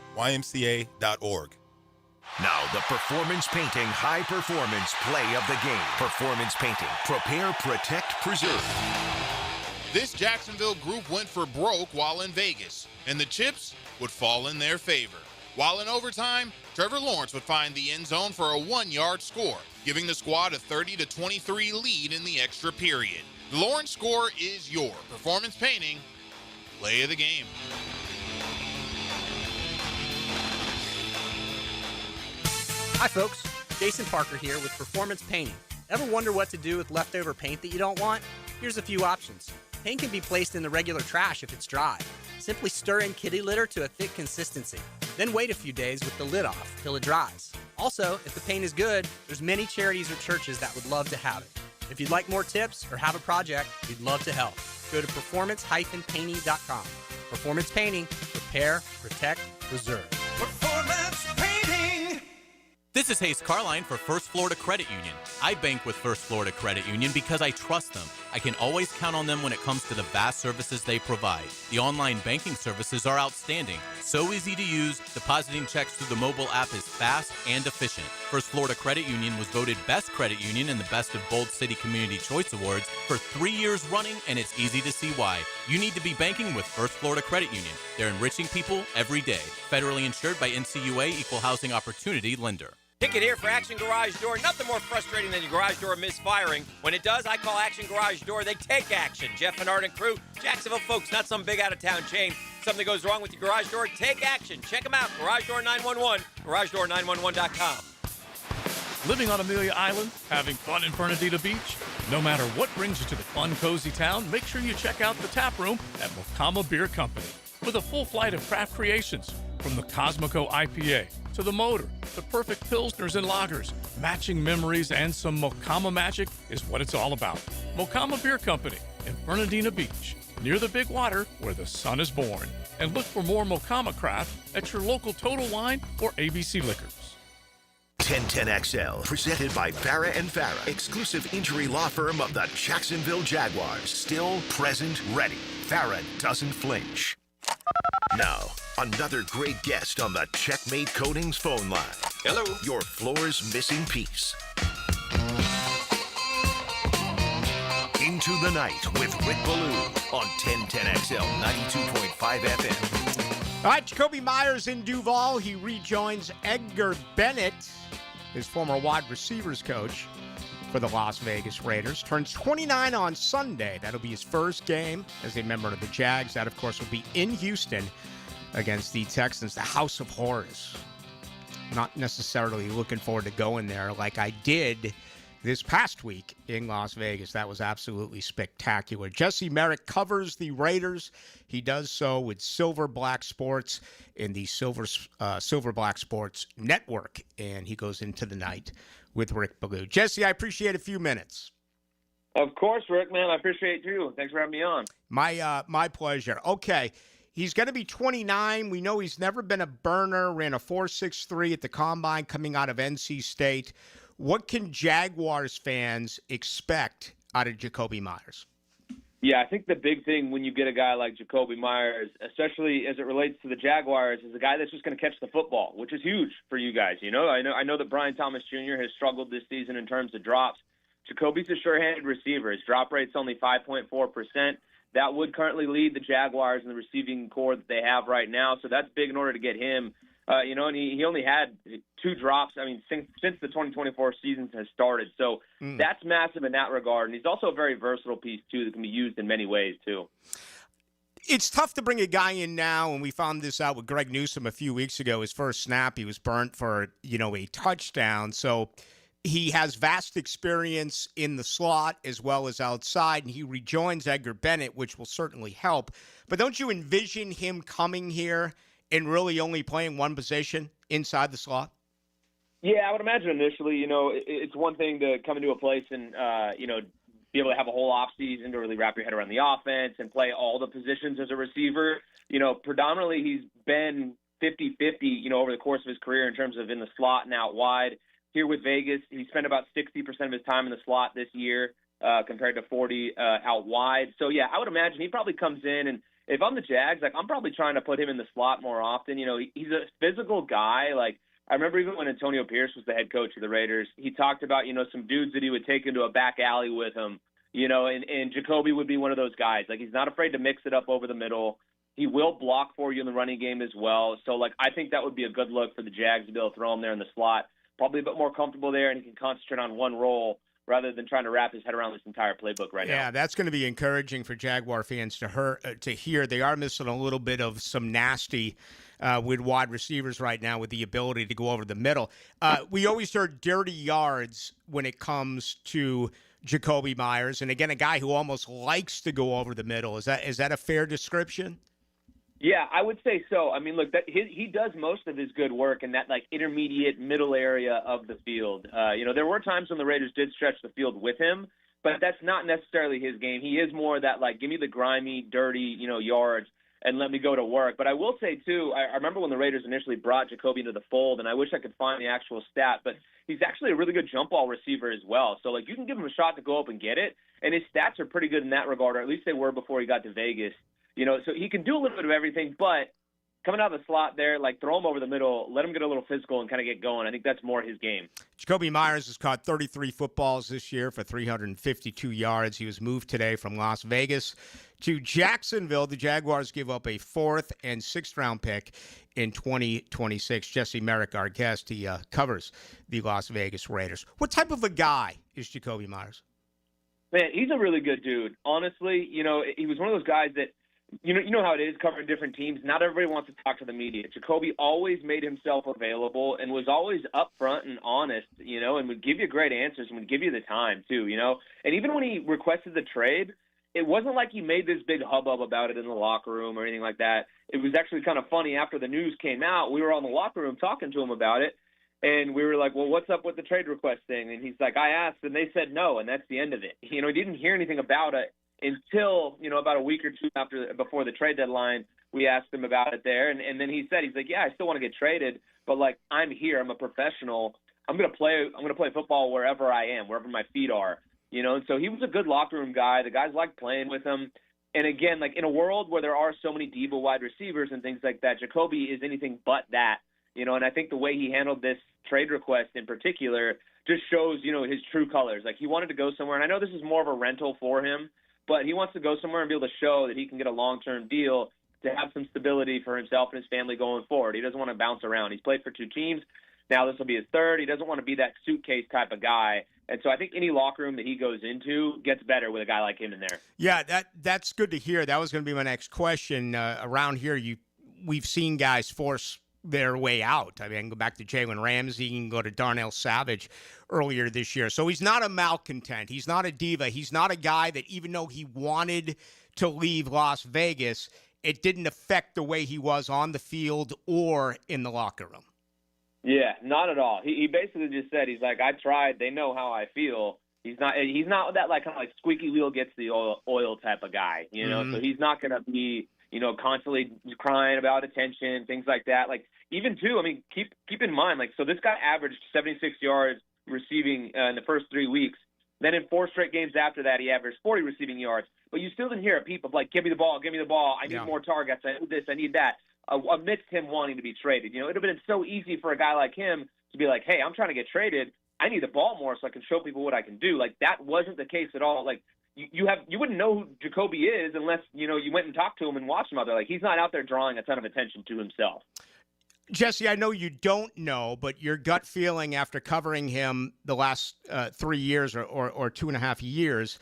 Now, the Performance Painting High Performance Play of the Game. Performance Painting. Prepare, protect, preserve. This Jacksonville group went for broke while in Vegas, and the chips would fall in their favor. While in overtime, Trevor Lawrence would find the end zone for a 1-yard score, giving the squad a 30-23 lead in the extra period. The Lawrence score is your Performance Painting Play of the Game. Hi folks, Jason Parker here with Performance Painting. Ever wonder what to do with leftover paint that you don't want? Here's a few options. Paint can be placed in the regular trash if it's dry. Simply stir in kitty litter to a thick consistency. Then wait a few days with the lid off till it dries. Also, if the paint is good, there's many charities or churches that would love to have it. If you'd like more tips or have a project, we'd love to help. Go to performance-painting.com. Performance Painting. Repair, protect, preserve. Performance This is Hayes Carline for First Florida Credit Union. I bank with First Florida Credit Union because I trust them. I can always count on them when it comes to the vast services they provide. The online banking services are outstanding, so easy to use. Depositing checks through the mobile app is fast and efficient. First Florida Credit Union was voted Best Credit Union in the Best of Bold City Community Choice Awards for 3 years running, and it's easy to see why. You need to be banking with First Florida Credit Union. They're enriching people every day. Federally insured by NCUA, Equal Housing Opportunity Lender. Ticket here for Action Garage Door. Nothing more frustrating than your garage door misfiring. When it does, I call Action Garage Door. They take action. Jeff Menard and crew, Jacksonville folks, not some big out-of-town chain. Something goes wrong with your garage door, take action. Check them out, Garage Door 911, GarageDoor911.com. Living on Amelia Island, having fun in Fernandina Beach? No matter what brings you to the fun, cozy town, make sure you check out the tap room at Mocama Beer Company. With a full flight of craft creations, from the Cosmico IPA to the Motor, the perfect Pilsners and lagers, matching memories and some Mocama magic is what it's all about. Mocama Beer Company in Fernandina Beach, near the big water where the sun is born. And look for more Mocama craft at your local Total Wine or ABC Liquors. 1010XL, presented by Farah and Farah, exclusive injury law firm of the Jacksonville Jaguars. Still, present, ready. Farah doesn't flinch. Now, another great guest on the Checkmate Coatings phone line. Hello. Your floor's missing piece. Into the Night with Rick Ballou on 1010XL 92.5 FM. All right, Jakobi Meyers in Duval. He rejoins Edgar Bennett, his former wide receivers coach for the Las Vegas Raiders. Turns 29 on Sunday. That'll be his first game as a member of the Jags. That, of course, will be in Houston against the Texans, the House of Horrors. Not necessarily looking forward to going there like I did this past week in Las Vegas. That was absolutely spectacular. Jesse Merrick covers the Raiders. He does so with Silver Black Sports in the Silver Black Sports Network, and he goes into the night with Rick Ballou. Jesse, I appreciate a few minutes. Of course, Rick, man. I appreciate you. Thanks for having me on. My pleasure. Okay. He's going to be 29. We know he's never been a burner. Ran a 4.63 at the Combine coming out of NC State. What can Jaguars fans expect out of Jakobi Meyers? Yeah, I think the big thing when you get a guy like Jakobi Meyers, especially as it relates to the Jaguars, is a guy that's just going to catch the football, which is huge for you guys. You know, I know that Brian Thomas Jr. has struggled this season in terms of drops. Jakobi's a sure-handed receiver. His drop rate's only 5.4%. That would currently lead the Jaguars in the receiving core that they have right now. So that's big in order to get him. And he only had 2 drops, since the 2024 season has started. So that's massive in that regard. And he's also a very versatile piece, too, that can be used in many ways, too. It's tough to bring a guy in now, and we found this out with Greg Newsome a few weeks ago. His first snap, he was burnt for, a touchdown. So he has vast experience in the slot as well as outside, and he rejoins Edgar Bennett, which will certainly help. But don't you envision him coming here and really only playing one position inside the slot? Yeah, I would imagine initially, it's one thing to come into a place and, be able to have a whole offseason to really wrap your head around the offense and play all the positions as a receiver. Predominantly he's been 50-50, over the course of his career in terms of in the slot and out wide. Here with Vegas, he spent about 60% of his time in the slot this year compared to 40 out wide. So, yeah, I would imagine he probably comes in, and if I'm the Jags, I'm probably trying to put him in the slot more often. He's a physical guy. I remember even when Antonio Pierce was the head coach of the Raiders, he talked about, some dudes that he would take into a back alley with him, and Jakobi would be one of those guys. He's not afraid to mix it up over the middle. He will block for you in the running game as well. So, I think that would be a good look for the Jags to be able to throw him there in the slot. Probably a bit more comfortable there, and he can concentrate on one role rather than trying to wrap his head around this entire playbook right now. Yeah, that's going to be encouraging for Jaguar fans to hear. They are missing a little bit of some nasty with wide receivers right now with the ability to go over the middle. We always heard dirty yards when it comes to Jakobi Meyers, and again, a guy who almost likes to go over the middle. Is that a fair description? Yeah, I would say so. Look, he does most of his good work in that intermediate middle area of the field. There were times when the Raiders did stretch the field with him, but that's not necessarily his game. He is more that give me the grimy, dirty, yards. and let me go to work. But I will say, too, I remember when the Raiders initially brought Jakobi into the fold, and I wish I could find the actual stat, but he's actually a really good jump ball receiver as well. So, like, you can give him a shot to go up and get it, and his stats are pretty good in that regard, or at least they were before he got to Vegas. You know, so he can do a little bit of everything, but coming out of the slot there, like, throw him over the middle, let him get a little physical and kind of get going. I think that's more his game. Jakobi Meyers has caught 33 footballs this year for 352 yards. He was moved today from Las Vegas to Jacksonville. The Jaguars give up a 4th and 6th round pick in 2026. Jesse Merrick, our guest, he covers the Las Vegas Raiders. What type of a guy is Jakobi Meyers? Man, he's a really good dude. Honestly, you know, he was one of those guys that, you know how it is covering different teams. Not everybody wants to talk to the media. Jakobi always made himself available and was always upfront and honest, you know, and would give you great answers and would give you the time too, you know. And even when he requested the trade, it wasn't like he made this big hubbub about it in the locker room or anything like that. It was actually kind of funny. After the news came out, we were on the locker room talking to him about it, and we were like, well, what's up with the trade request thing? And he's like, I asked, and they said no, and that's the end of it. You know, he didn't hear anything about it until, you know, about a week or two before the trade deadline. We asked him about it there, and then he said, he's like, yeah, I still want to get traded, but, like, I'm here. I'm a professional. I'm gonna play football wherever I am, wherever my feet are. You know, and so he was a good locker room guy. The guys liked playing with him. And again, like, in a world where there are so many diva wide receivers and things like that, Jakobi is anything but that. You know, and I think the way he handled this trade request in particular just shows, you know, his true colors. Like, he wanted to go somewhere, and I know this is more of a rental for him, but he wants to go somewhere and be able to show that he can get a long-term deal to have some stability for himself and his family going forward. He doesn't want to bounce around. He's played for 2 teams. Now this will be his 3rd. He doesn't want to be that suitcase type of guy. And so I think any locker room that he goes into gets better with a guy like him in there. Yeah, that's good to hear. That was going to be my next question. Around here, we've seen guys force their way out. I mean, I can go back to Jalen Ramsey, you can go to Darnell Savage earlier this year. So he's not a malcontent. He's not a diva. He's not a guy that, even though he wanted to leave Las Vegas, it didn't affect the way he was on the field or in the locker room. Yeah, not at all. He basically just said, he's like, I tried. They know how I feel. He's not that, like, kind of like squeaky wheel gets the oil type of guy, you know. So he's not going to be, you know, constantly crying about attention, things like that. Like, even too, I mean, keep in mind, like, so this guy averaged 76 yards receiving in the first 3 weeks. Then in 4 straight games after that, he averaged 40 receiving yards. But you still didn't hear a peep of, like, give me the ball. I need more targets. I need this. I need that. Amidst him wanting to be traded. You know, it would have been so easy for a guy like him to be like, hey, I'm trying to get traded. I need the ball more so I can show people what I can do. Like, that wasn't the case at all. Like, you wouldn't know who Jakobi is unless, you know, you went and talked to him and watched him out there. Like, he's not out there drawing a ton of attention to himself. Jesse, I know you don't know, but your gut feeling after covering him the last 3 years or 2.5 years,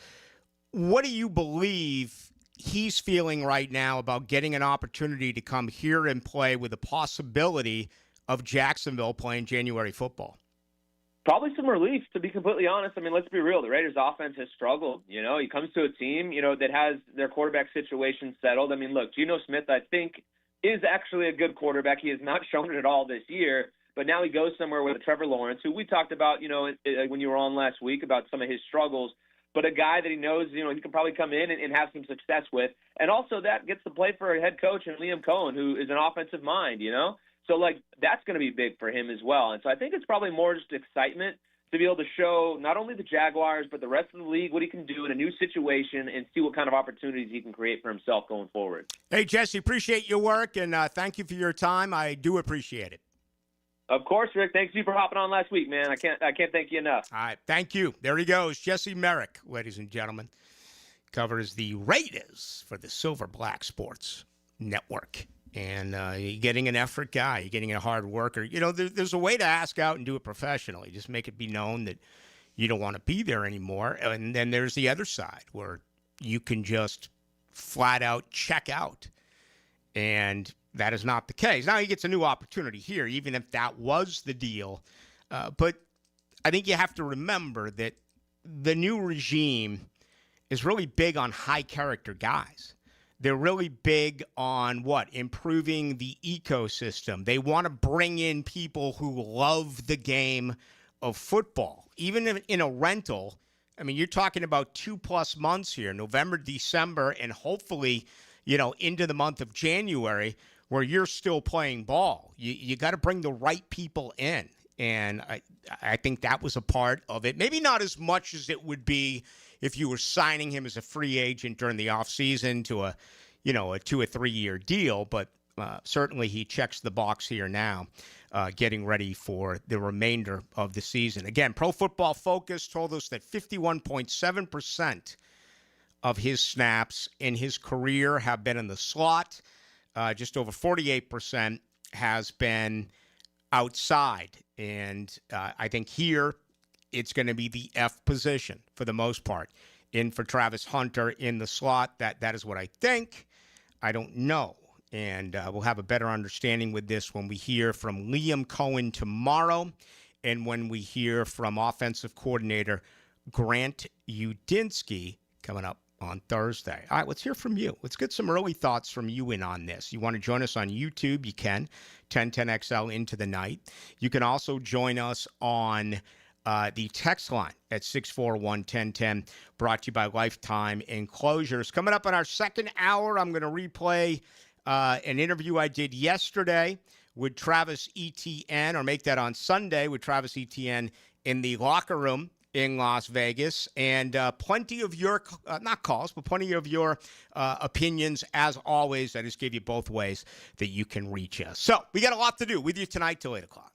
what do you believe he's feeling right now about getting an opportunity to come here and play with the possibility of Jacksonville playing January football? Probably some relief, to be completely honest. I mean, let's be real. The Raiders' offense has struggled. You know, he comes to a team, you know, that has their quarterback situation settled. I mean, look, Geno Smith, I think, is actually a good quarterback. He has not shown it at all this year, but now he goes somewhere with Trevor Lawrence, who we talked about, you know, when you were on last week about some of his struggles, but a guy that he knows, you know, he can probably come in and have some success with. And also that gets to play for a head coach in Liam Cohen, who is an offensive mind, you know? So, like, that's going to be big for him as well. And so I think it's probably more just excitement to be able to show not only the Jaguars but the rest of the league what he can do in a new situation and see what kind of opportunities he can create for himself going forward. Hey, Jesse, appreciate your work, and thank you for your time. I do appreciate it. Of course, Rick. Thanks you for hopping on last week, man. I can't thank you enough. All right, thank you. There he goes, Jesse Merrick, ladies and gentlemen. Covers the Raiders for the Silver Black Sports Network. And you're getting an effort guy. You're getting a hard worker. You know, there's a way to ask out and do it professionally. Just make it be known that you don't want to be there anymore. And then there's the other side where you can just flat out check out. And that is not the case. Now he gets a new opportunity here, even if that was the deal. But I think you have to remember that the new regime is really big on high-character guys. They're really big on what? Improving the ecosystem. They want to bring in people who love the game of football. Even in a rental, I mean, you're talking about 2+ months here, November, December, and hopefully, into the month of January where you're still playing ball. You got to bring the right people in. And I think that was a part of it. Maybe not as much as it would be if you were signing him as a free agent during the offseason to a 2 or 3 year deal. But certainly he checks the box here now, getting ready for the remainder of the season. Again, Pro Football Focus told us that 51.7% of his snaps in his career have been in the slot. Just over 48% has been outside. And I think here it's going to be the F position for the most part. In for Travis Hunter in the slot. That is what I think. I don't know. And we'll have a better understanding with this when we hear from Liam Cohen tomorrow and when we hear from offensive coordinator Grant Udinski coming up on Thursday. All right, let's hear from you. Let's get some early thoughts from you in on this. You want to join us on YouTube? You can. 1010XL into the night. You can also join us on the text line at 641-1010, brought to you by Lifetime Enclosures. Coming up in our second hour, I'm going to replay an interview I did yesterday with Travis Etienne, or make that on Sunday with Travis Etienne in the locker room in Las Vegas, and plenty of your, not calls, but plenty of your opinions, as always. I just gave you both ways that you can reach us. So we got a lot to do with you tonight till 8 o'clock.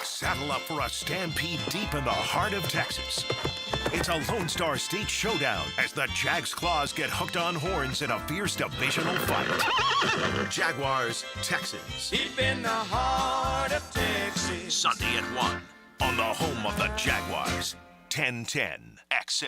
Saddle up for a stampede deep in the heart of Texas. It's a Lone Star State showdown as the Jags Claws get hooked on horns in a fierce divisional fight. Jaguars, Texans. Deep in the heart of Texas. Sunday at 1 on the home of the Jaguars. 1010 XL.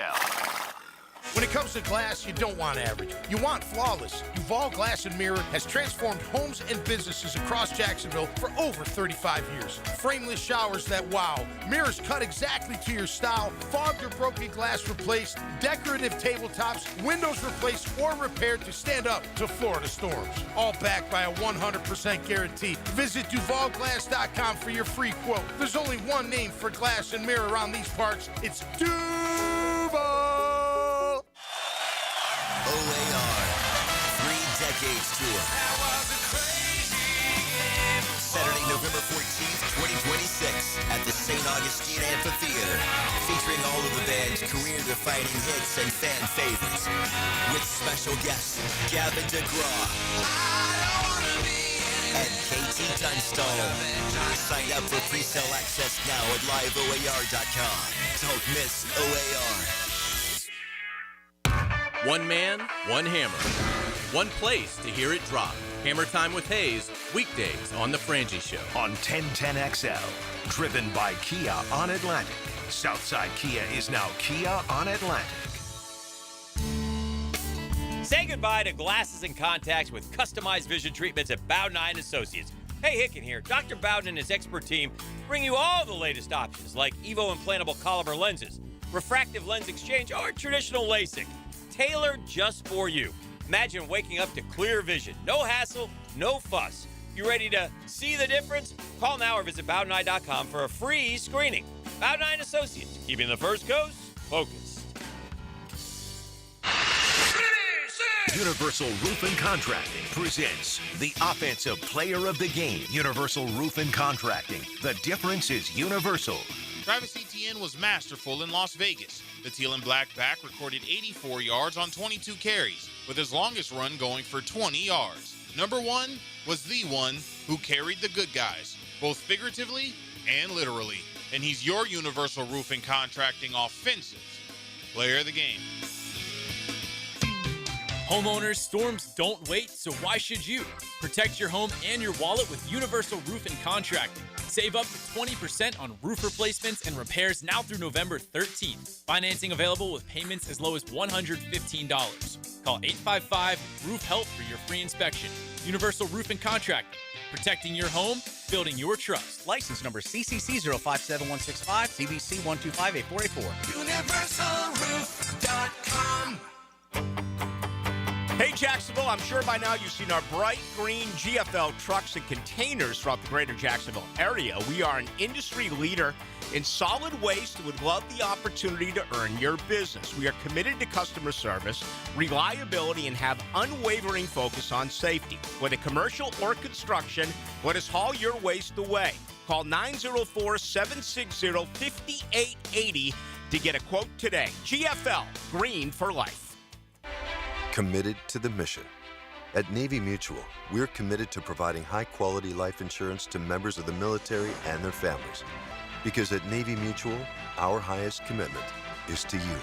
When it comes to glass, you don't want average. You want flawless. Duval Glass and Mirror has transformed homes and businesses across Jacksonville for over 35 years. Frameless showers that wow. Mirrors cut exactly to your style. Fogged or broken glass replaced. Decorative tabletops. Windows replaced or repaired to stand up to Florida storms. All backed by a 100% guarantee. Visit DuvalGlass.com for your free quote. There's only one name for glass and mirror around these parts. It's Duval. OAR 3 Decades Tour. Saturday, November 14th, 2026 at the St. Augustine Amphitheater, featuring all of the band's career-defining hits and fan favorites, with special guests Gavin DeGraw and KT Dunstall. Sign up for pre-sale access now at liveoar.com. Don't miss OAR. One man, one hammer. One place to hear it drop. Hammer Time with Hayes, weekdays on The Frangie Show. On 1010XL, driven by Kia on Atlantic. Southside Kia is now Kia on Atlantic. Say goodbye to glasses and contacts with customized vision treatments at Bowden Eye & Associates. Hey, Hicken here. Dr. Bowden and his expert team bring you all the latest options like Evo implantable Coliber lenses, refractive lens exchange, or traditional LASIK. Tailored just for you. Imagine waking up to clear vision. No hassle, no fuss. You ready to see the difference? Call now or visit BowdenEye.com for a free screening. Bowden Eye & Associates, keeping the First Coast focused. Universal Roof & Contracting presents the Offensive Player of the Game. Universal Roof & Contracting. The difference is universal. Travis Etienne was masterful in Las Vegas. The teal and black back recorded 84 yards on 22 carries, with his longest run going for 20 yards. Number one was the one who carried the good guys, both figuratively and literally. And he's your Universal Roofing Contracting offensive player of the game. Homeowners, storms don't wait, so why should you? Protect your home and your wallet with Universal Roof & Contracting. Save up to 20% on roof replacements and repairs now through November 13th. Financing available with payments as low as $115. Call 855-ROOF-HELP for your free inspection. Universal Roof & Contracting. Protecting your home, building your trust. License number CCC 057165, CBC 1258484. UniversalRoof.com. Hey, Jacksonville, I'm sure by now you've seen our bright green GFL trucks and containers throughout the greater Jacksonville area. We are an industry leader in solid waste and would love the opportunity to earn your business. We are committed to customer service, reliability, and have unwavering focus on safety. Whether commercial or construction, let us haul your waste away. Call 904-760-5880 to get a quote today. GFL, green for life. Committed to the mission. At Navy Mutual, we're committed to providing high-quality life insurance to members of the military and their families. Because at Navy Mutual, our highest commitment is to you.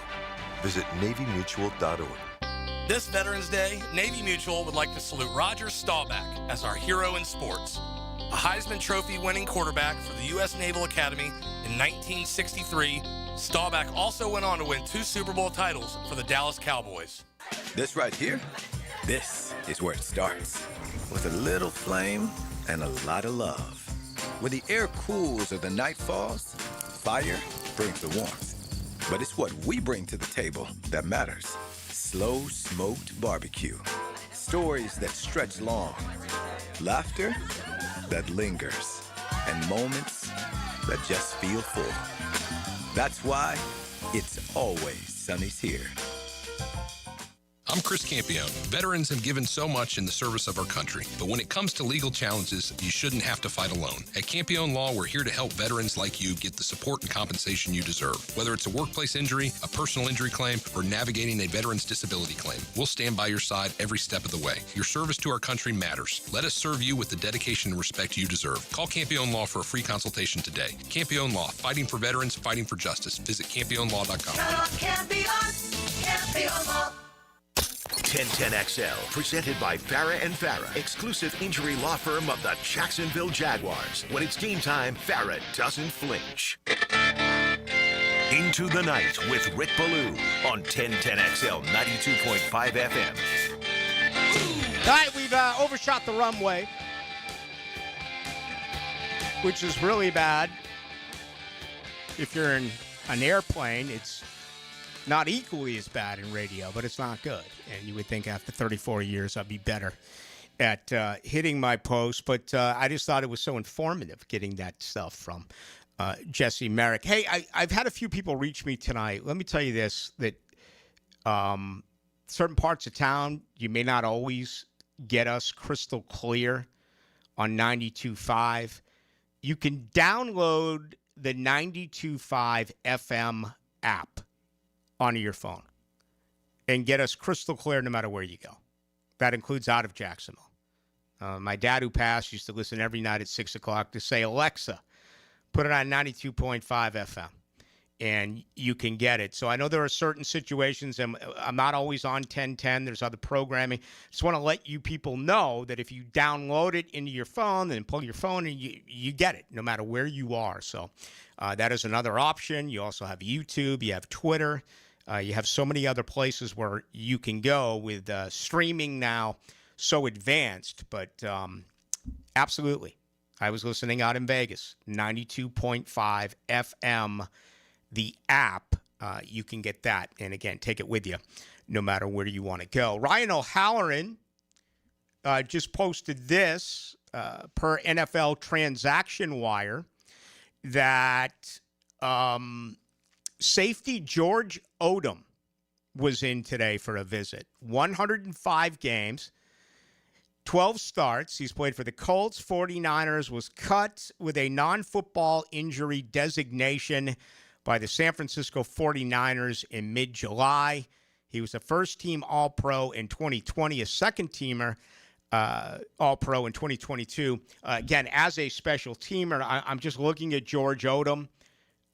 Visit NavyMutual.org. This Veterans Day, Navy Mutual would like to salute Roger Staubach as our hero in sports. A Heisman Trophy winning quarterback for the U.S. Naval Academy in 1963, Staubach also went on to win 2 Super Bowl titles for the Dallas Cowboys. This right here, this is where it starts. With a little flame and a lot of love. When the air cools or the night falls, fire brings the warmth. But it's what we bring to the table that matters. Slow smoked barbecue. Stories that stretch long. Laughter that lingers. And moments that just feel full. That's why it's always Sonny's here. I'm Chris Campione. Veterans have given so much in the service of our country, but when it comes to legal challenges, you shouldn't have to fight alone. At Campione Law, we're here to help veterans like you get the support and compensation you deserve. Whether it's a workplace injury, a personal injury claim, or navigating a veteran's disability claim, we'll stand by your side every step of the way. Your service to our country matters. Let us serve you with the dedication and respect you deserve. Call Campione Law for a free consultation today. Campione Law, fighting for veterans, fighting for justice. Visit CampioneLaw.com. Campione Law. 1010XL, presented by Farah and Farah, exclusive injury law firm of the Jacksonville Jaguars. When it's game time, Farah doesn't flinch. Into the Night with Rick Ballou on 1010XL 92.5 FM. All right, we've overshot the runway, which is really bad. If you're in an airplane, it's not equally as bad in radio, but it's not good. And you would think after 34 years I'd be better at hitting my post. But I just thought it was so informative getting that stuff from Jesse Merrick. Hey, I've had a few people reach me tonight. Let me tell you this, that certain parts of town, you may not always get us crystal clear on 92.5. You can download the 92.5 FM app onto your phone and get us crystal clear no matter where you go. That includes out of Jacksonville. My dad, who passed, used to listen every night at 6 o'clock to say, Alexa, put it on 92.5 FM, and you can get it. So I know there are certain situations, and I'm not always on 1010. There's other programming. Just want to let you people know that if you download it into your phone and pull your phone, and you get it no matter where you are. So that is another option. You also have YouTube. You have Twitter. You have so many other places where you can go with streaming now so advanced. But absolutely, I was listening out in Vegas, 92.5 FM, the app. You can get that. And again, take it with you no matter where you want to go. Ryan O'Halloran just posted this per NFL Transaction Wire that safety George Odom was in today for a visit. 105 games, 12 starts. He's played for the Colts, 49ers, was cut with a non-football injury designation by the San Francisco 49ers in mid-July. He was a first-team All-Pro in 2020, a second-teamer All-Pro in 2022. Again, as a special teamer, I'm just looking at George Odom.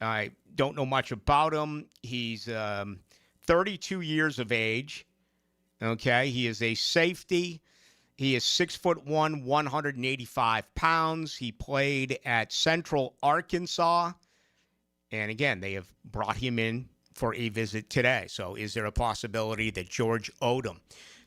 I don't know much about him. He's 32 years of age. Okay, he is a safety. He is 6'1", 185 pounds. He played at Central Arkansas. And again, they have brought him in for a visit today. So is there a possibility that George Odom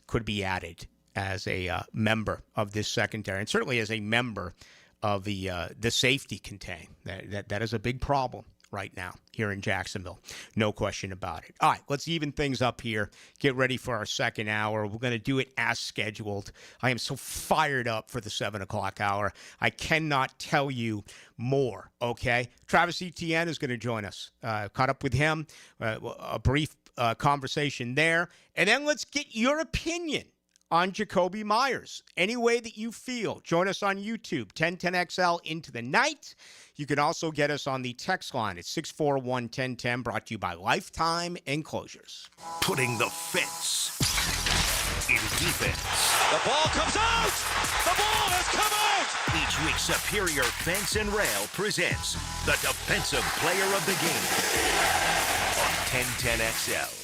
could be added as a member of this secondary, and certainly as a member of the safety contain? That is a big problem right now here in Jacksonville. No question about it. All right, let's even things up here. Get ready for our second hour. We're going to do it as scheduled. I am so fired up for the 7 o'clock hour. I cannot tell you more, okay? Travis Etienne is going to join us. Caught up with him, a brief conversation there. And then let's get your opinion on Jakobi Meyers. Any way that you feel. Join us on YouTube, 1010XL into the night. You can also get us on the text line at 641-1010, brought to you by Lifetime Enclosures. Putting the fence in defense. The ball comes out! The ball has come out! Each week, Superior Fence and Rail presents the Defensive Player of the Game on 1010XL.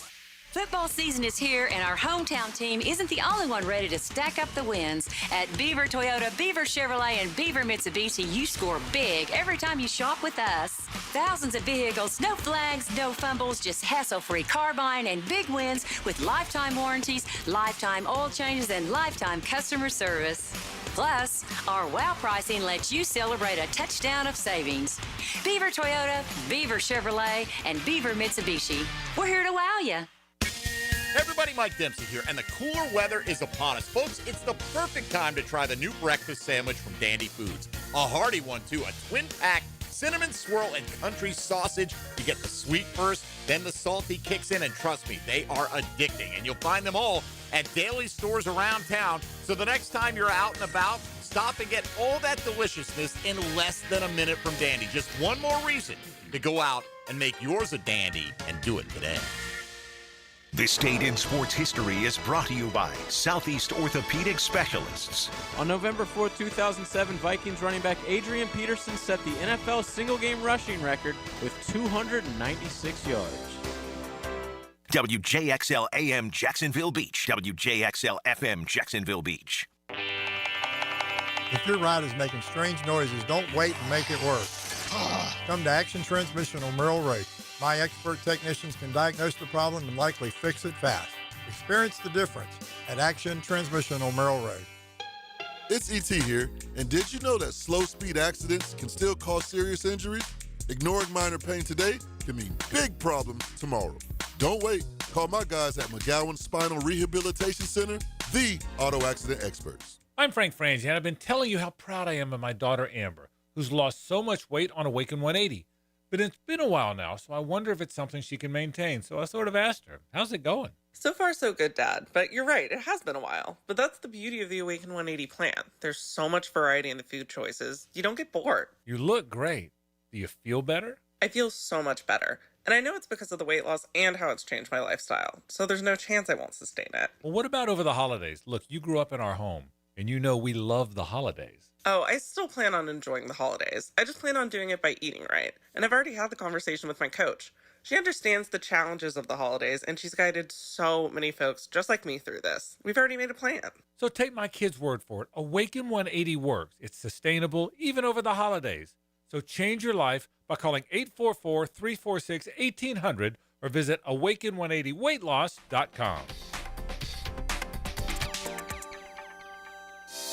Football season is here, and our hometown team isn't the only one ready to stack up the wins. At Beaver Toyota, Beaver Chevrolet, and Beaver Mitsubishi, you score big every time you shop with us. Thousands of vehicles, no flags, no fumbles, just hassle-free car buying and big wins with lifetime warranties, lifetime oil changes, and lifetime customer service. Plus, our wow pricing lets you celebrate a touchdown of savings. Beaver Toyota, Beaver Chevrolet, and Beaver Mitsubishi. We're here to wow you. Everybody, Mike Dempsey here, and the cooler weather is upon us. Folks, it's the perfect time to try the new breakfast sandwich from Dandy Foods. A hearty one, too. A twin-pack cinnamon swirl and country sausage. You get the sweet first, then the salty kicks in, and trust me, they are addicting. And you'll find them all at daily stores around town. So the next time you're out and about, stop and get all that deliciousness in less than a minute from Dandy. Just one more reason to go out and make yours a dandy, and do it today. This date in sports history is brought to you by Southeast Orthopedic Specialists. On November 4, 2007, Vikings running back Adrian Peterson set the NFL single-game rushing record with 296 yards. WJXL AM Jacksonville Beach. WJXL FM Jacksonville Beach. If your ride is making strange noises, don't wait and make it worse. Come to Action Transmission on Merrill Road. My expert technicians can diagnose the problem and likely fix it fast. Experience the difference at Action Transmission on Merrill Road. It's ET here, and did you know that slow speed accidents can still cause serious injuries? Ignoring minor pain today can mean big problems tomorrow. Don't wait. Call my guys at McGowan Spinal Rehabilitation Center, the auto accident experts. I'm Frank Franzi, and I've been telling you how proud I am of my daughter Amber, who's lost so much weight on Awaken 180. But it's been a while now, so I wonder if it's something she can maintain. So I sort of asked her, how's it going? So far, so good, Dad. But you're right, it has been a while. But that's the beauty of the Awaken 180 plan. There's so much variety in the food choices. You don't get bored. You look great. Do you feel better? I feel so much better. And I know it's because of the weight loss and how it's changed my lifestyle. So there's no chance I won't sustain it. Well, what about over the holidays? Look, you grew up in our home, and you know we love the holidays. Oh, I still plan on enjoying the holidays. I just plan on doing it by eating right. And I've already had the conversation with my coach. She understands the challenges of the holidays, and she's guided so many folks just like me through this. We've already made a plan. So take my kid's word for it. Awaken 180 works. It's sustainable, even over the holidays. So change your life by calling 844-346-1800 or visit awaken180weightloss.com.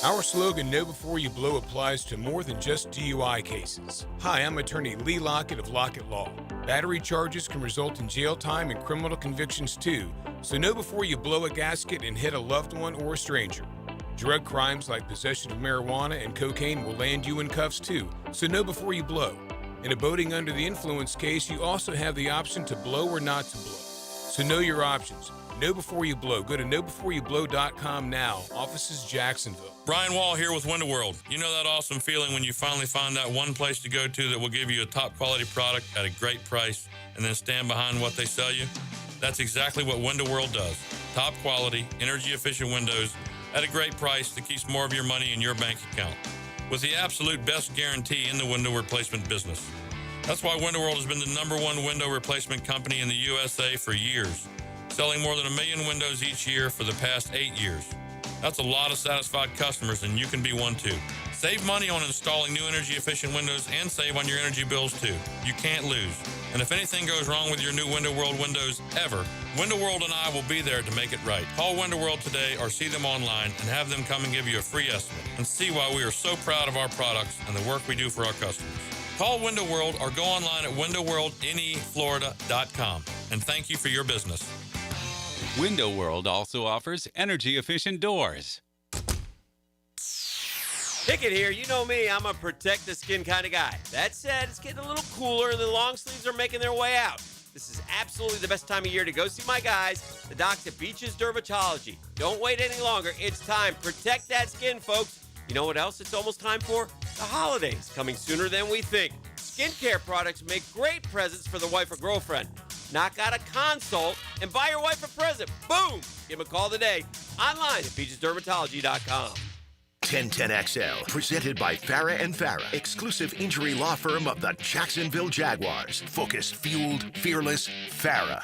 Our slogan, Know Before You Blow, applies to more than just DUI cases. Hi, I'm attorney Lee Lockett of Lockett Law. Battery charges can result in jail time and criminal convictions too, so know before you blow a gasket and hit a loved one or a stranger. Drug crimes like possession of marijuana and cocaine will land you in cuffs too, so know before you blow. In a boating under the influence case, you also have the option to blow or not to blow. So know your options. Know before you blow. Go to knowbeforeyouBlow.com now. Offices Jacksonville. Brian Wall here with Window World. You know that awesome feeling when you finally find that one place to go to that will give you a top quality product at a great price and then stand behind what they sell you? That's exactly what Window World does. Top quality, energy efficient windows at a great price that keeps more of your money in your bank account. With the absolute best guarantee in the window replacement business. That's why Window World has been the #1 window replacement company in the USA for years, selling more than 1 million windows each year for the past 8 years. That's a lot of satisfied customers, and you can be one too. Save money on installing new energy-efficient windows and save on your energy bills too. You can't lose. And if anything goes wrong with your new Window World windows ever, Window World and I will be there to make it right. Call Window World today or see them online and have them come and give you a free estimate and see why we are so proud of our products and the work we do for our customers. Call Window World or go online at windowworldneflorida.com. And thank you for your business. Window World also offers energy-efficient doors. Pickett here. You know me. I'm a protect the skin kind of guy. That said, it's getting a little cooler and the long sleeves are making their way out. This is absolutely the best time of year to go see my guys, the docs at Beaches Dermatology. Don't wait any longer. It's time. Protect that skin, folks. You know what else it's almost time for? The holidays, coming sooner than we think. Skincare products make great presents for the wife or girlfriend. Knock out a consult and buy your wife a present. Boom! Give them a call today. Online at beachesdermatology.com. 1010XL, presented by Farah and Farah, exclusive injury law firm of the Jacksonville Jaguars. Focused, fueled, fearless, Farah.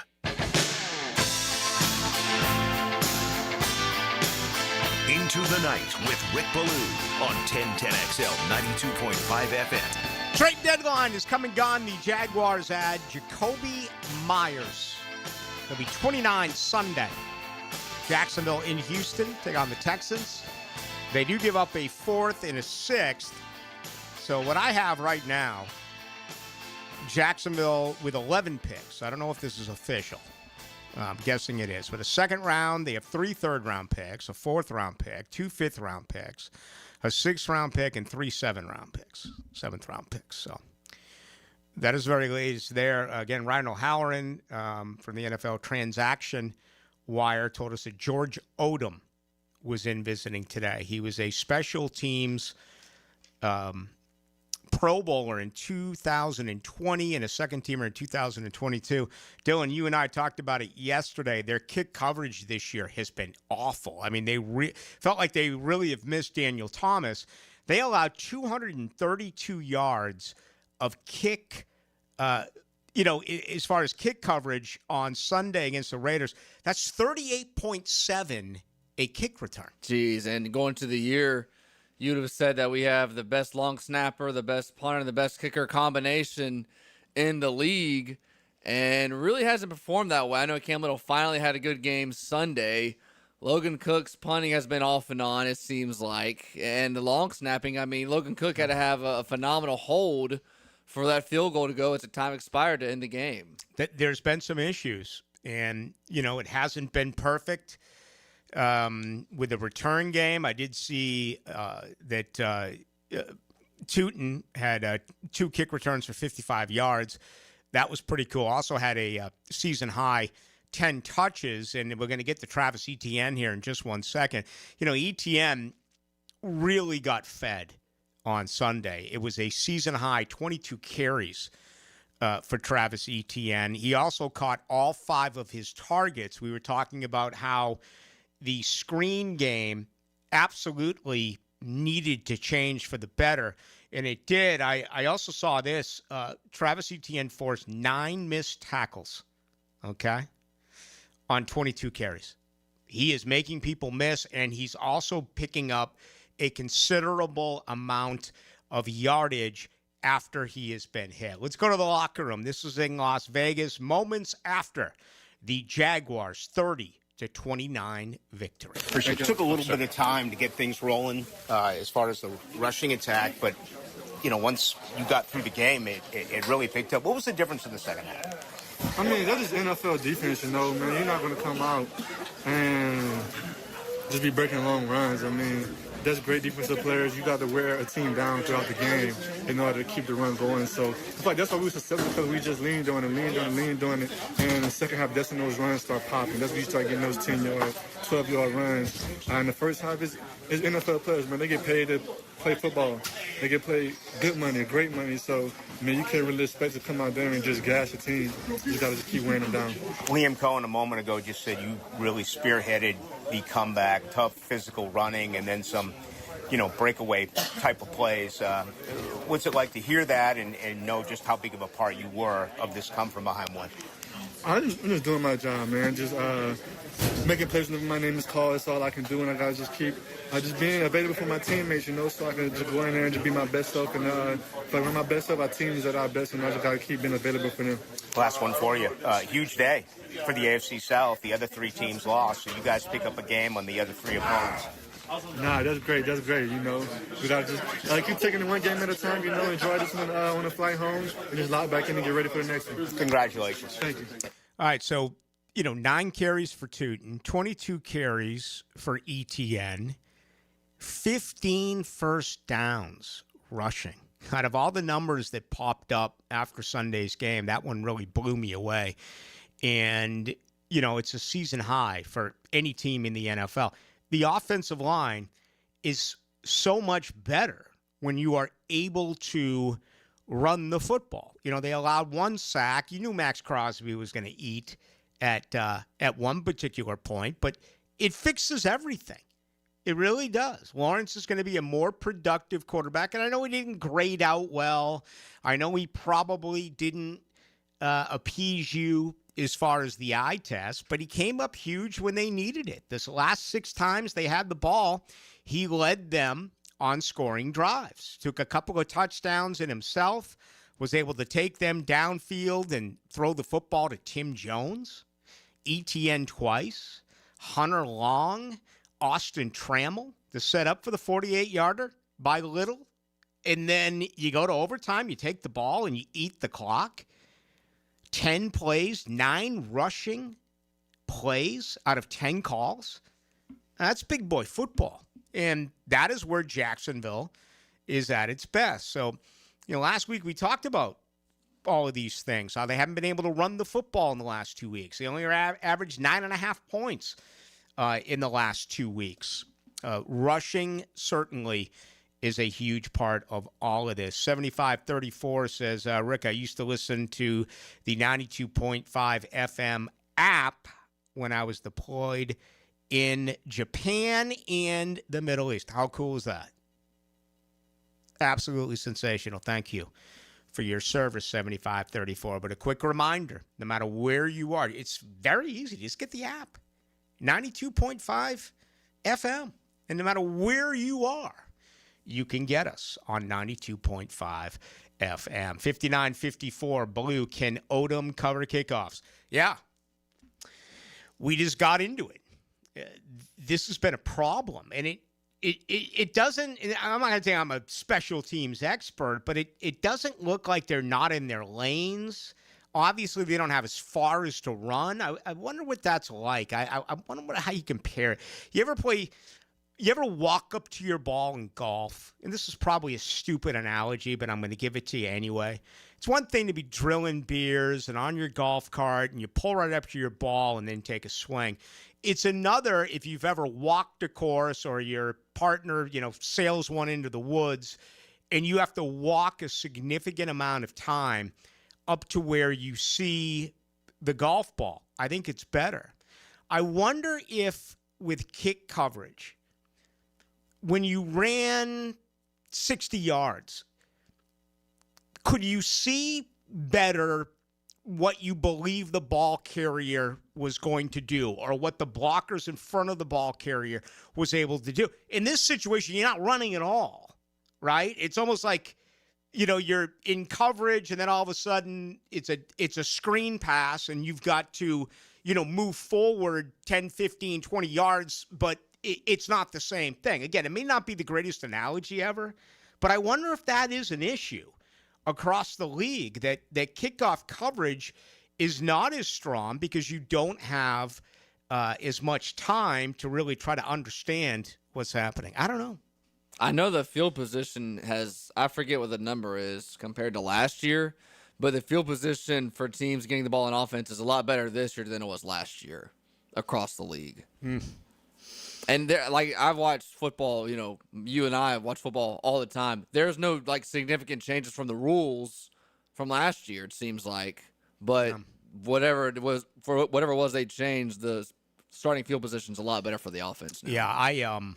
Into the Night with Rick Ballou on 1010XL 92.5 FM. Trade deadline is come and gone. The Jaguars add Jakobi Meyers. He'll be 29 Sunday. Jacksonville in Houston take on the Texans. They do give up a 4th and a 6th. So what I have right now, Jacksonville with 11 picks. I don't know if this is official. I'm guessing it is. But a second round, they have 3 third-round picks, a 4th-round pick, 2 fifth-round picks, a 6th-round pick, and 3 7th-round picks. So that is very latest there. Again, Ryan O'Halloran from the NFL Transaction Wire told us that George Odom was in visiting today. He was a special teams Pro Bowler in 2020 and a second teamer in 2022. Dylan, you and I talked about it yesterday. Their kick coverage this year has been awful. I mean, they felt like they really have missed Daniel Thomas. They allowed 232 yards of kick, as far as kick coverage on Sunday against the Raiders. That's 38.7 a kick return. Jeez, and going to the year, you'd have said that we have the best long snapper, the best punter, and the best kicker combination in the league, and really hasn't performed that way. I know Cam Little finally had a good game Sunday. Logan Cook's punting has been off and on, it seems like. And the long snapping, I mean, Logan Cook had to have a phenomenal hold for that field goal to go as the time expired to end the game. There's been some issues, and, it hasn't been perfect. With the return game, I did see that Tootin had 2 kick returns for 55 yards. That was pretty cool. Also had a season-high 10 touches, and we're going to get to Travis Etienne here in just one second. Etienne really got fed on Sunday. It was a season-high 22 carries for Travis Etienne. He also caught all 5 of his targets. We were talking about how the screen game absolutely needed to change for the better, and it did. I also saw this. Travis Etienne forced 9 missed tackles, on 22 carries. He is making people miss, and he's also picking up a considerable amount of yardage after he has been hit. Let's go to the locker room. This is in Las Vegas, moments after the Jaguars 30-29 victory. It took a little bit of time to get things rolling as far as the rushing attack, but once you got through the game, it really picked up. What was the difference in the second half? I mean, that is NFL defense, man. You're not going to come out and just be breaking long runs. I mean, that's great defensive players. You got to wear a team down throughout the game in order to keep the run going. So it's like that's why we were successful, because we just leaned on it. And in the second half, that's when those runs start popping. That's when you start getting those 10-yard, 12-yard runs. In the first half, it's NFL players, man. They get paid to play football. They get paid good money, great money. So, you can't really expect to come out there and just gas the team. You got to just keep wearing them down. Liam Cohen a moment ago just said you really spearheaded the comeback, tough physical running, and then some, breakaway type of plays. What's it like to hear that and know just how big of a part you were of this come from behind one? I'm just doing my job, man. Just making plays whenever my name is called. That's all I can do, and I gotta just keep just being available for my teammates, so I can just go in there and just be my best self. And if I'm my best self, our team is at our best, and I just gotta keep being available for them. Last one for you. Huge day for the AFC South. The other 3 teams lost, so you guys pick up a game on the other 3 opponents. Nah, that's great. That's great. You know, we got to just keep taking it one game at a time. You know, enjoy this one on the flight home, and just lock back in and get ready for the next one. Congratulations. Thank you. All right, so 9 carries for Tootin, 22 carries for ETN, 15 first downs rushing. Out of all the numbers that popped up after Sunday's game, that one really blew me away. And, it's a season high for any team in the NFL. The offensive line is so much better when you are able to run the football. They allowed 1 sack. You knew Max Crosby was going to eat at one particular point, but it fixes everything. It really does. Lawrence is going to be a more productive quarterback, and I know he didn't grade out well. I know he probably didn't appease you as far as the eye test, but he came up huge when they needed it. This last 6 times they had the ball, he led them on scoring drives. Took a couple of touchdowns in himself, was able to take them downfield and throw the football to Tim Jones, ETN twice, Hunter Long, Austin Trammell to set up for the 48-yarder by Little. And then you go to overtime, you take the ball, and you eat the clock. 10 plays, 9 rushing plays out of 10 calls. That's big boy football. And that is where Jacksonville is at its best. So, last week we talked about all of these things, how they haven't been able to run the football in the last 2 weeks. They only averaged 9.5 points in the last 2 weeks. Rushing certainly is a huge part of all of this. 7534 says, Rick, I used to listen to the 92.5 FM app when I was deployed in Japan and the Middle East. How cool is that? Absolutely sensational. Thank you for your service, 7534. But a quick reminder, no matter where you are, it's very easy. Just get the app. 92.5 FM. And no matter where you are, you can get us on 92.5 FM. 5954, Ballou, can Odom cover kickoffs? Yeah. We just got into it. This has been a problem. And it doesn't, I'm not going to say I'm a special teams expert, but it doesn't look like they're not in their lanes. Obviously, they don't have as far as to run. I wonder what that's like. I wonder how you compare it. You ever walk up to your ball in golf? And this is probably a stupid analogy, but I'm going to give it to you anyway. It's one thing to be drilling beers and on your golf cart, and you pull right up to your ball and then take a swing. It's another if you've ever walked a course or your partner, sails one into the woods, and you have to walk a significant amount of time up to where you see the golf ball. I think it's better. I wonder if with kick coverage, when you ran 60 yards, could you see better what you believe the ball carrier was going to do or what the blockers in front of the ball carrier was able to do? In this situation, you're not running at all, right? It's almost like, you're in coverage and then all of a sudden it's a screen pass and you've got to, move forward 10, 15, 20 yards, but it's not the same thing. Again, it may not be the greatest analogy ever, but I wonder if that is an issue across the league, that kickoff coverage is not as strong because you don't have as much time to really try to understand what's happening. I don't know. I know the field position has, I forget what the number is compared to last year, but the field position for teams getting the ball in offense is a lot better this year than it was last year across the league. And I've watched football, you and I have watched football all the time. There's no significant changes from the rules from last year, it seems like. But whatever it was they changed, the starting field position's a lot better for the offense now. Yeah,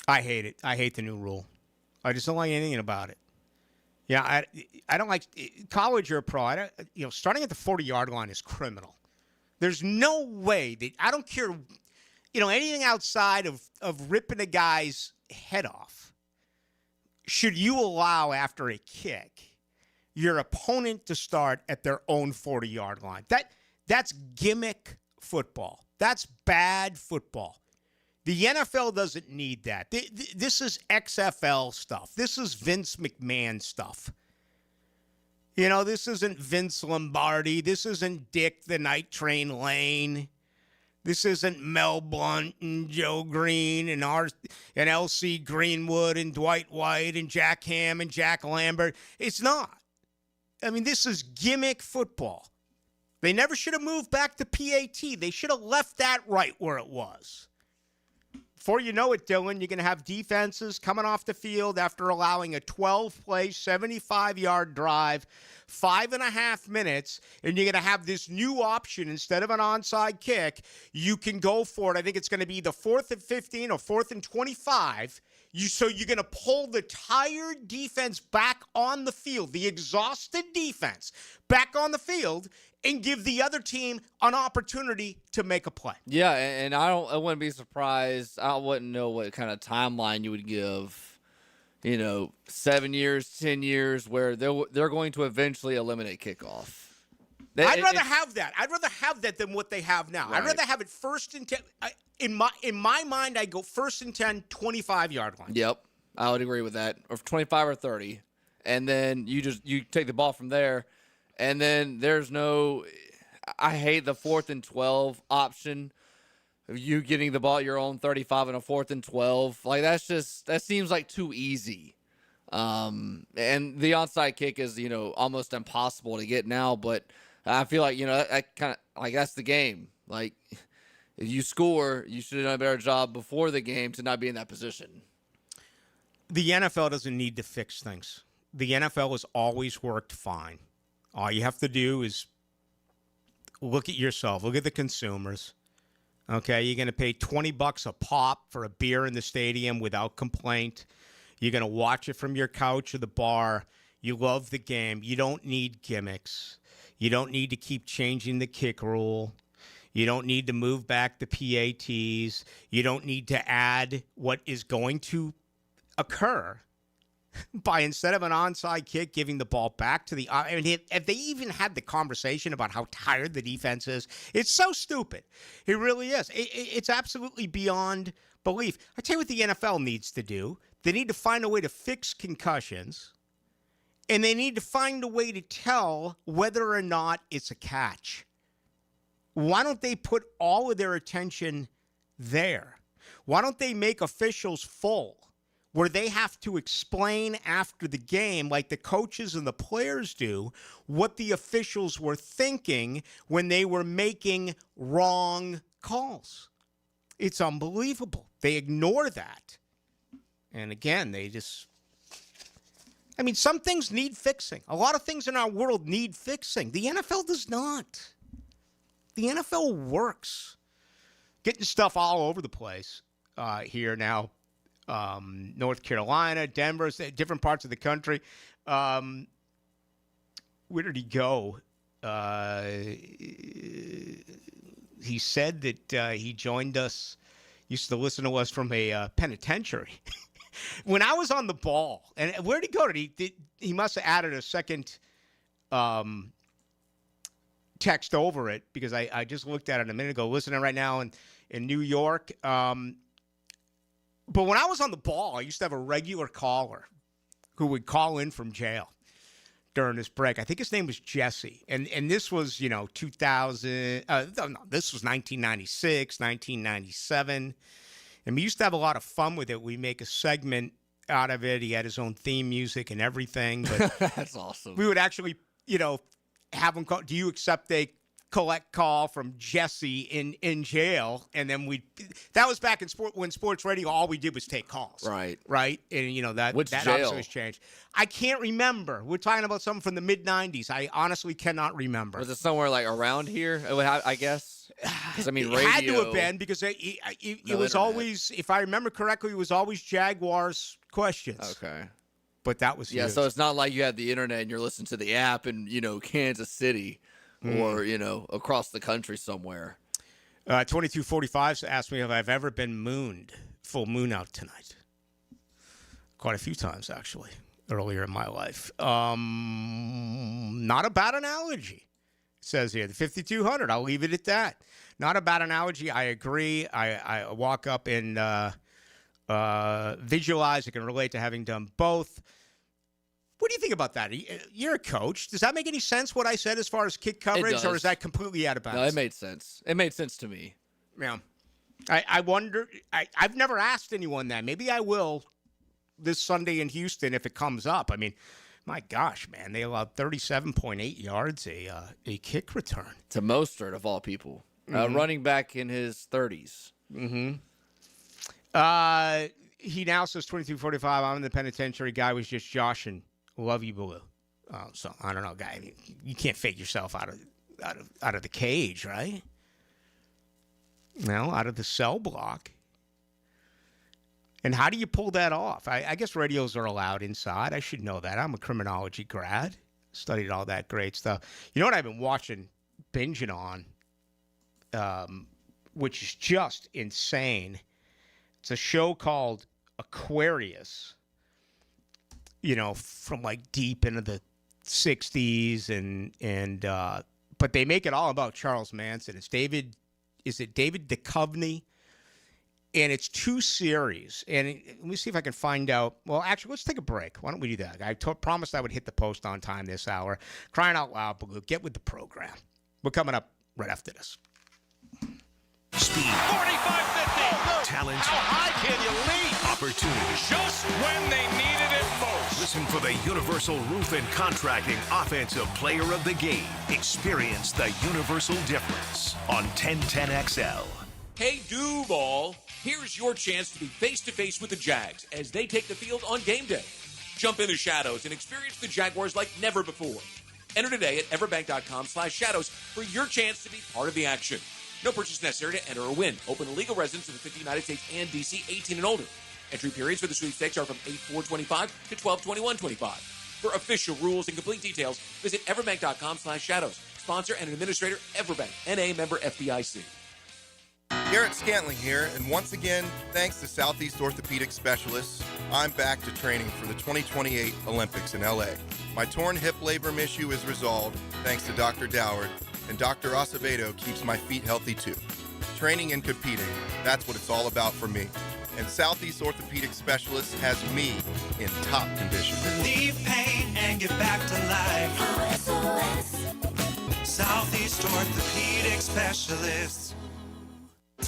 I hate it. I hate the new rule. I just don't like anything about it. Yeah, I don't like college or pro. Starting at the 40-yard line is criminal. There's no way that I don't care. Anything outside of ripping a guy's head off, should you allow after a kick your opponent to start at their own 40-yard line? That's gimmick football. That's bad football. The NFL doesn't need that. This is XFL stuff. This is Vince McMahon stuff. You know, this isn't Vince Lombardi. This isn't Dick the Night Train Lane. This isn't Mel Blount and Joe Green and L.C. Greenwood and Dwight White and Jack Ham and Jack Lambert. It's not. I mean, this is gimmick football. They never should have moved back to PAT. They should have left that right where it was. Before you know it, Dylan, you're going to have defenses coming off the field after allowing a 12-play, 75-yard drive, 5.5 minutes, and you're going to have this new option. Instead of an onside kick, you can go for it. I think it's going to be the 4th and 15 or 4th and 25. So you're going to pull the tired defense back on the field, the exhausted defense back on the field, and give the other team an opportunity to make a play. Yeah, and I wouldn't be surprised. I wouldn't know what kind of timeline you would give. 7 years, 10 years, where they're going to eventually eliminate kickoff. I'd rather have that. I'd rather have that than what they have now. Right. I'd rather have it 1st and 10. In my mind, I go 1st and 10, 25-yard line. Yep, I would agree with that, or 25 or 30, and then you take the ball from there. And then there's no – I hate the 4th and 12 option of you getting the ball at your own 35 and a 4th and 12. Like, that seems like too easy. And the onside kick is, almost impossible to get now. But I feel like, that kind of – like, that's the game. Like, if you score, you should have done a better job before the game to not be in that position. The NFL doesn't need to fix things. The NFL has always worked fine. All you have to do is look at yourself. Look at the consumers. Okay, you're going to pay $20 a pop for a beer in the stadium without complaint. You're going to watch it from your couch or the bar. You love the game. You don't need gimmicks. You don't need to keep changing the kick rule. You don't need to move back the PATs. You don't need to add what is going to occur by, instead of an onside kick, giving the ball back to the – I mean, if they even had the conversation about how tired the defense is, it's so stupid. It really is. It's absolutely beyond belief. I tell you what the NFL needs to do. They need to find a way to fix concussions, and they need to find a way to tell whether or not it's a catch. Why don't they put all of their attention there? Why don't they make officials full, where they have to explain after the game, like the coaches and the players do, what the officials were thinking when they were making wrong calls? It's unbelievable. They ignore that. And again, some things need fixing. A lot of things in our world need fixing. The NFL does not. The NFL works. Getting stuff all over the place here now. North Carolina, Denver, different parts of the country. Where did he go? He said that he joined us, used to listen to us from a penitentiary. When I was on the ball, and where did he go? He must have added a second text over it, because I just looked at it a minute ago, listening right now in New York. But when I was on the ball, I used to have a regular caller who would call in from jail during this break. I think his name was Jesse. And this was, 2000. This was 1996, 1997. And we used to have a lot of fun with it. We make a segment out of it. He had his own theme music and everything. But that's awesome. We would actually, have him call. Do you accept a collect call from Jesse in jail? And then that was back in when sports radio, all we did was take calls. Right. And that obviously has changed. I can't remember. We're talking about something from the mid 90s. I honestly cannot remember. Was it somewhere like around here? I guess. Radio. It had to have been, because it was always, if I remember correctly, it was always Jaguars questions. Okay. But that was huge. So it's not like you had the internet and you're listening to the app in, Kansas City. Or, across the country somewhere. 2245 asked me if I've ever been mooned. Full moon out tonight. Quite a few times, actually, earlier in my life. Not a bad analogy. says here. The 5,200. I'll leave it at that. Not a bad analogy. I agree. I walk up and visualize. I can relate to having done both. What do you think about that? You're a coach. Does that make any sense, what I said, as far as kick coverage, or is that completely out of bounds? No, it made sense. It made sense to me. Yeah. I wonder. I've never asked anyone that. Maybe I will this Sunday in Houston if it comes up. I mean, my gosh, man, they allowed 37.8 yards a kick return. To Mostert, of all people. Running back in his 30s. Mm-hmm. He now says 22:45. I'm in the penitentiary. Guy was just joshing. Love you, Ballou. So I don't know, guy. I mean, you can't fake yourself out of the cage, right? No, out of the cell block. And how do you pull that off? I guess radios are allowed inside. I should know that. I'm a criminology grad. Studied all that great stuff. You know what I've been watching, binging on, which is just insane. It's a show called Aquarius, from like deep into the 60s but they make it all about Charles Manson. It's David Duchovny? And it's 2 series. And let me see if I can find out. Well, actually, let's take a break. Why don't we do that? I promised I would hit the post on time this hour. Crying out loud, Ballou, get with the program. We're coming up right after this. Speed. 45-50. Talent. How high can you leap? Opportunity. Just when they needed it most. Listen for the Universal Roof and Contracting Offensive Player of the Game. Experience the universal difference on 1010XL. Hey, Duval, here's your chance to be face-to-face with the Jags as they take the field on game day. Jump in the shadows and experience the Jaguars like never before. Enter today at everbank.com/shadows for your chance to be part of the action. No purchase necessary to enter or win. Open to legal residents of the 50 United States and D.C., 18 and older. Entry periods for the sweepstakes are from 8/4/25 to 12/21/25. For official rules and complete details, visit everbank.com/shadows. Sponsor and administrator, Everbank, N.A. member FDIC. Garrett Scantling here, and once again, thanks to Southeast Orthopedic Specialists, I'm back to training for the 2028 Olympics in LA. My torn hip labrum issue is resolved thanks to Dr. Doward, and Dr. Acevedo keeps my feet healthy too. Training and competing, that's what it's all about for me. And Southeast Orthopedic Specialists has me in top condition. Relieve pain and get back to life. Southeast Orthopedic Specialists.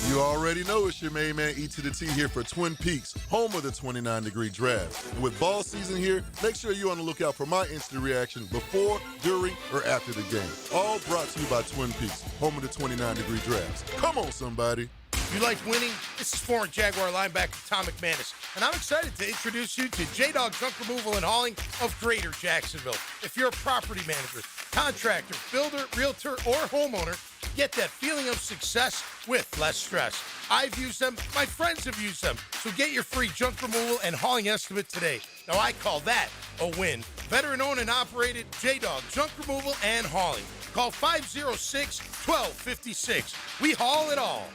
You already know it's your main man E to the T here for Twin Peaks, home of the 29-degree draft. And with ball season here, make sure you're on the lookout for my instant reaction before, during, or after the game. All brought to you by Twin Peaks, home of the 29-degree drafts. Come on, somebody. You like winning? This is former Jaguar linebacker Tom McManus, and I'm excited to introduce you to J-Dog Junk Removal and Hauling of Greater Jacksonville. If you're a property manager, contractor, builder, realtor, or homeowner, get that feeling of success with less stress. I've used them. My friends have used them. So get your free junk removal and hauling estimate today. Now, I call that a win. Veteran-owned and operated J-Dog Junk Removal and Hauling. Call 506-1256. We haul it all.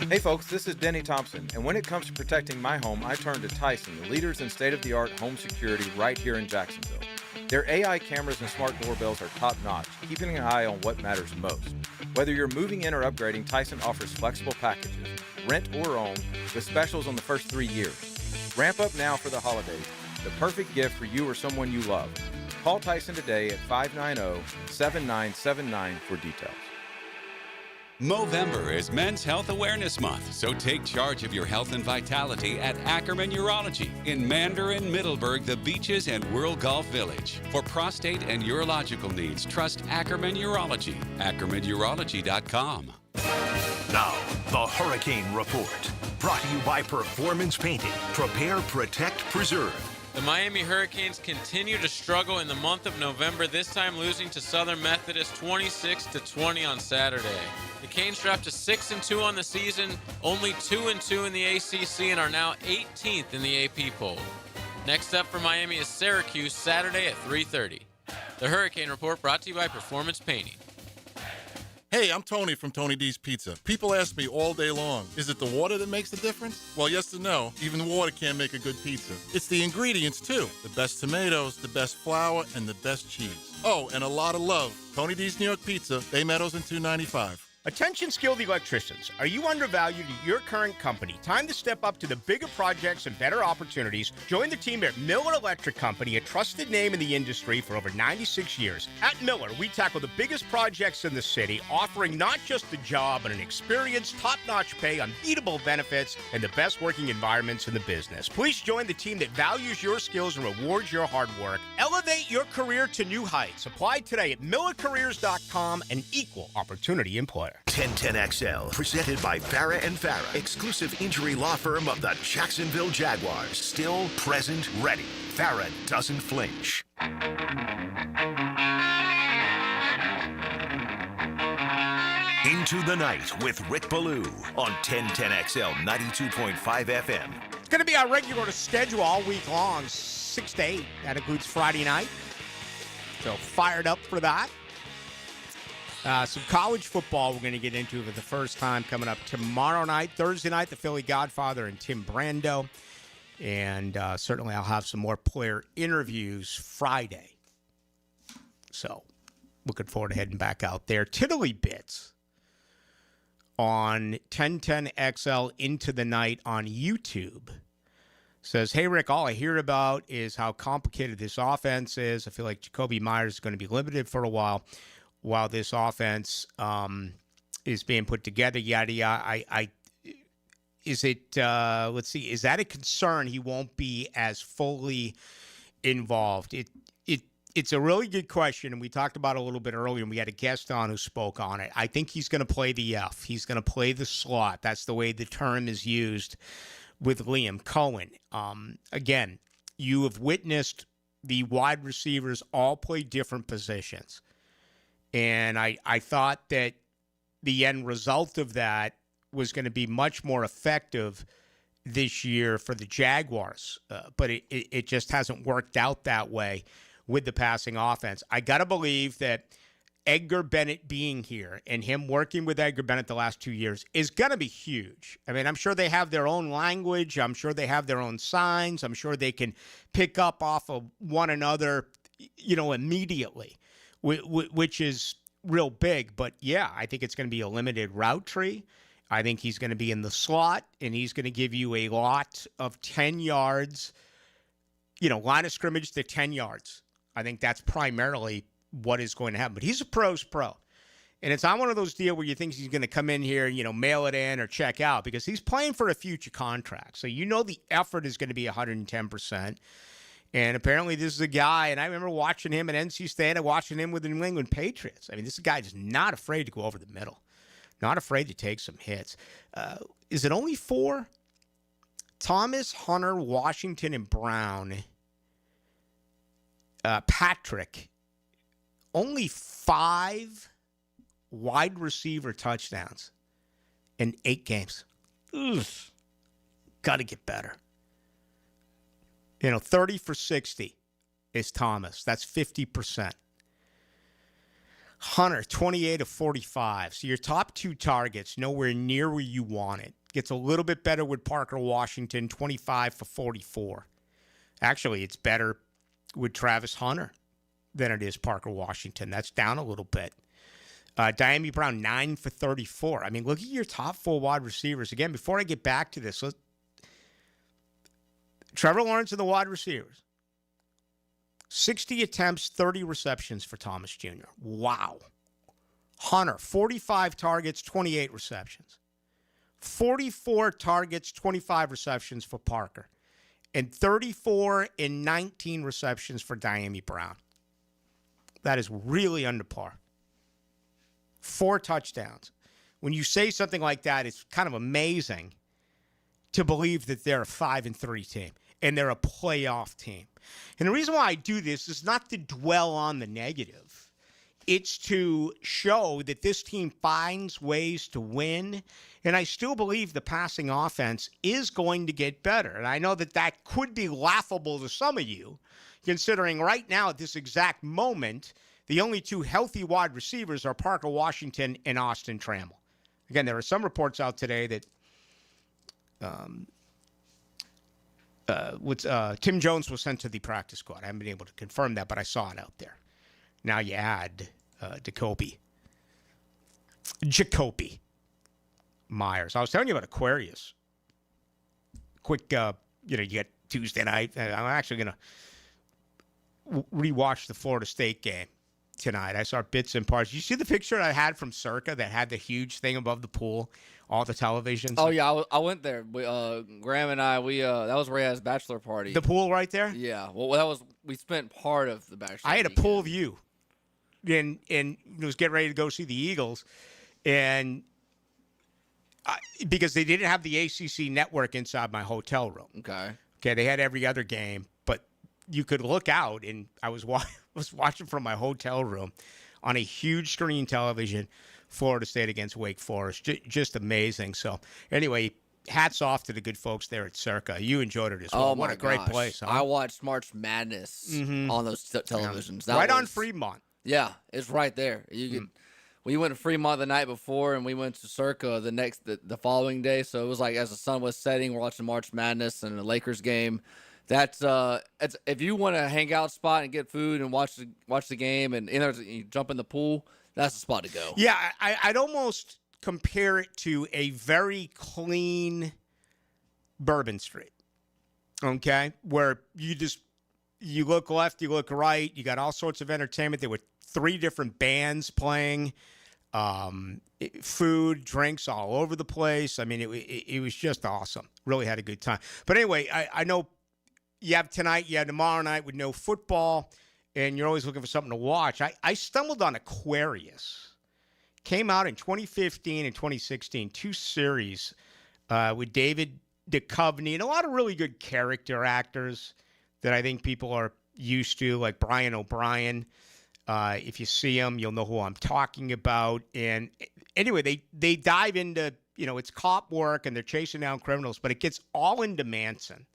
Hey folks, this is Denny Thompson, and when it comes to protecting my home, I turn to Tyson, the leaders in state-of-the-art home security right here in Jacksonville. Their AI cameras and smart doorbells are top-notch, keeping an eye on what matters most. Whether you're moving in or upgrading, Tyson offers flexible packages, rent or own, with specials on the first 3 years. Ramp up now for the holidays, the perfect gift for you or someone you love. Call Tyson today at 590-7979 for details. Movember is Men's Health Awareness Month, so take charge of your health and vitality at Ackerman Urology in Mandarin, Middleburg, The Beaches, and World Golf Village. For prostate and urological needs, trust Ackerman Urology. AckermanUrology.com. Now, the Hurricane Report. Brought to you by Performance Painting. Prepare, protect, preserve. The Miami Hurricanes continue to struggle in the month of November, this time losing to Southern Methodist 26-20 on Saturday. The Canes dropped to 6-2 on the season, only 2-2 in the ACC, and are now 18th in the AP poll. Next up for Miami is Syracuse, Saturday at 3:30. The Hurricane Report brought to you by Performance Painting. Hey, I'm Tony from Tony D's Pizza. People ask me all day long, is it the water that makes the difference? Well, yes and no. Even water can't make a good pizza. It's the ingredients, too. The best tomatoes, the best flour, and the best cheese. Oh, and a lot of love. Tony D's New York Pizza, Bay Meadows and 295. Attention skilled electricians. Are you undervalued at your current company? Time to step up to the bigger projects and better opportunities. Join the team at Miller Electric Company, a trusted name in the industry for over 96 years. At Miller, we tackle the biggest projects in the city, offering not just a job, but an experience, top-notch pay, unbeatable benefits, and the best working environments in the business. Please join the team that values your skills and rewards your hard work. Elevate your career to new heights. Apply today at millercareers.com, an equal opportunity employer. 1010XL, presented by Farah and Farah, exclusive injury law firm of the Jacksonville Jaguars. Still, present, ready. Farah doesn't flinch. Into the Night with Rick Ballou on 1010XL 92.5 FM. It's going to be our regular schedule all week long, 6 to 8. That includes Friday night. So fired up for that. Some college football we're going to get into for the first time coming up tomorrow night. Thursday night, the Philly Godfather and Tim Brando. And certainly I'll have some more player interviews Friday. So looking forward to heading back out there. Tiddly Bits on 1010XL Into the Night on YouTube says, hey, Rick, all I hear about is how complicated this offense is. I feel like Jakobi Meyers is going to be limited for a while this offense is being put together. Yada, yada. Is it, let's see, is that a concern he won't be as fully involved? It's a really good question, and we talked about it a little bit earlier, and we had a guest on who spoke on it. I think he's going to play the F. He's going to play the slot. That's the way the term is used with Liam Cohen. Again, you have witnessed the wide receivers all play different positions. And I thought that the end result of that was going to be much more effective this year for the Jaguars. But it just hasn't worked out that way with the passing offense. I got to believe that Edgar Bennett being here and him working with Edgar Bennett the last 2 years is going to be huge. I mean, I'm sure they have their own language. I'm sure they have their own signs. I'm sure they can pick up off of one another, immediately, which is real big. But, yeah, I think it's going to be a limited route tree. I think he's going to be in the slot, and he's going to give you a lot of 10 yards, line of scrimmage to 10 yards. I think that's primarily what is going to happen. But he's a pro's pro. And it's not one of those deals where you think he's going to come in here, mail it in or check out, because he's playing for a future contract. So the effort is going to be 110%. And apparently this is a guy, and I remember watching him at NC State and watching him with the New England Patriots. I mean, this is a guy just not afraid to go over the middle, not afraid to take some hits. Is it only 4? Thomas, Hunter, Washington, and Brown. Patrick. Only 5 wide receiver touchdowns in 8 games. Got to get better. 30 for 60 is Thomas. That's 50%. Hunter, 28 of 45. So your top 2 targets, nowhere near where you want it. Gets a little bit better with Parker Washington, 25 for 44. Actually, it's better with Travis Hunter than it is Parker Washington. That's down a little bit. Diami Brown, 9 for 34. I mean, look at your top 4 wide receivers. Again, before I get back to this, Trevor Lawrence and the wide receivers. 60 attempts, 30 receptions for Thomas Jr. Wow. Hunter, 45 targets, 28 receptions. 44 targets, 25 receptions for Parker. And 34 and 19 receptions for Diami Brown. That is really under par. 4 touchdowns. When you say something like that, it's kind of amazing to believe that they're a 5-3 team and they're a playoff team. And the reason why I do this is not to dwell on the negative. It's to show that this team finds ways to win. And I still believe the passing offense is going to get better. And I know that could be laughable to some of you, considering right now at this exact moment, the only 2 healthy wide receivers are Parker Washington and Austin Trammell. Again, there are some reports out today that Tim Jones was sent to the practice squad. I haven't been able to confirm that, but I saw it out there. Now you add Jakobi. Meyers. I was telling you about Aquarius. Quick, you get Tuesday night. I'm actually going to rewatch the Florida State game tonight. I saw bits and parts. You see the picture I had from Circa that had the huge thing above the pool, all the televisions? Oh, yeah, I went there. Graham and I, that was Rhea's bachelor party. The pool right there? Yeah. Well, we spent part of the bachelor I had weekend. a pool view. And was getting ready to go see the Eagles. And because they didn't have the ACC network inside my hotel room. Okay, they had every other game, but you could look out, and I was watching from my hotel room on a huge screen television, Florida State against Wake Forest. Just amazing. So anyway, hats off to the good folks there at Circa. You enjoyed it as well. Oh, what my a great gosh. place. Huh? I watched March Madness on those televisions. That right on was- Fremont. Yeah, it's right there. You could. We went to Fremont the night before, and we went to Circa the following day. So it was like as the sun was setting, we're watching March Madness and the Lakers game. That's it's if you want a hangout spot and get food and watch the game and you jump in the pool, that's the spot to go. Yeah, I'd almost compare it to a very clean Bourbon Street. Okay, where you look left, you look right, you got all sorts of entertainment. There were 3 different bands playing. Food, drinks all over the place. I mean, it was just awesome. Really had a good time. But anyway, I know you have tonight, you have tomorrow night with no football, and you're always looking for something to watch. I stumbled on Aquarius. Came out in 2015 and 2016, 2 series with David Duchovny and a lot of really good character actors that I think people are used to, like Brian O'Brien. If you see him, you'll know who I'm talking about. And anyway, they dive into, it's cop work and they're chasing down criminals, but it gets all into Manson.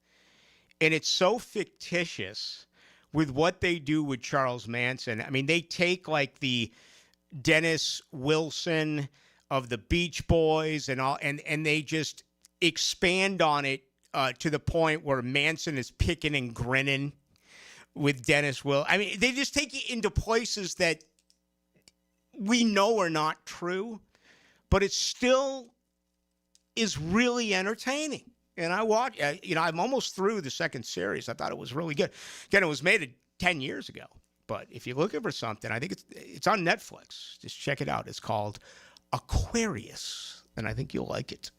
And it's so fictitious with what they do with Charles Manson. I mean, they take like the Dennis Wilson of the Beach Boys and all, and they just expand on it to the point where Manson is picking and grinning with Dennis Will. I mean, they just take you into places that we know are not true, but it still is really entertaining. And I watch, I'm almost through the second series. I thought it was really good. Again, it was made 10 years ago, but if you're looking for something, I think it's on Netflix. Just check it out. It's called Aquarius, and I think you'll like it.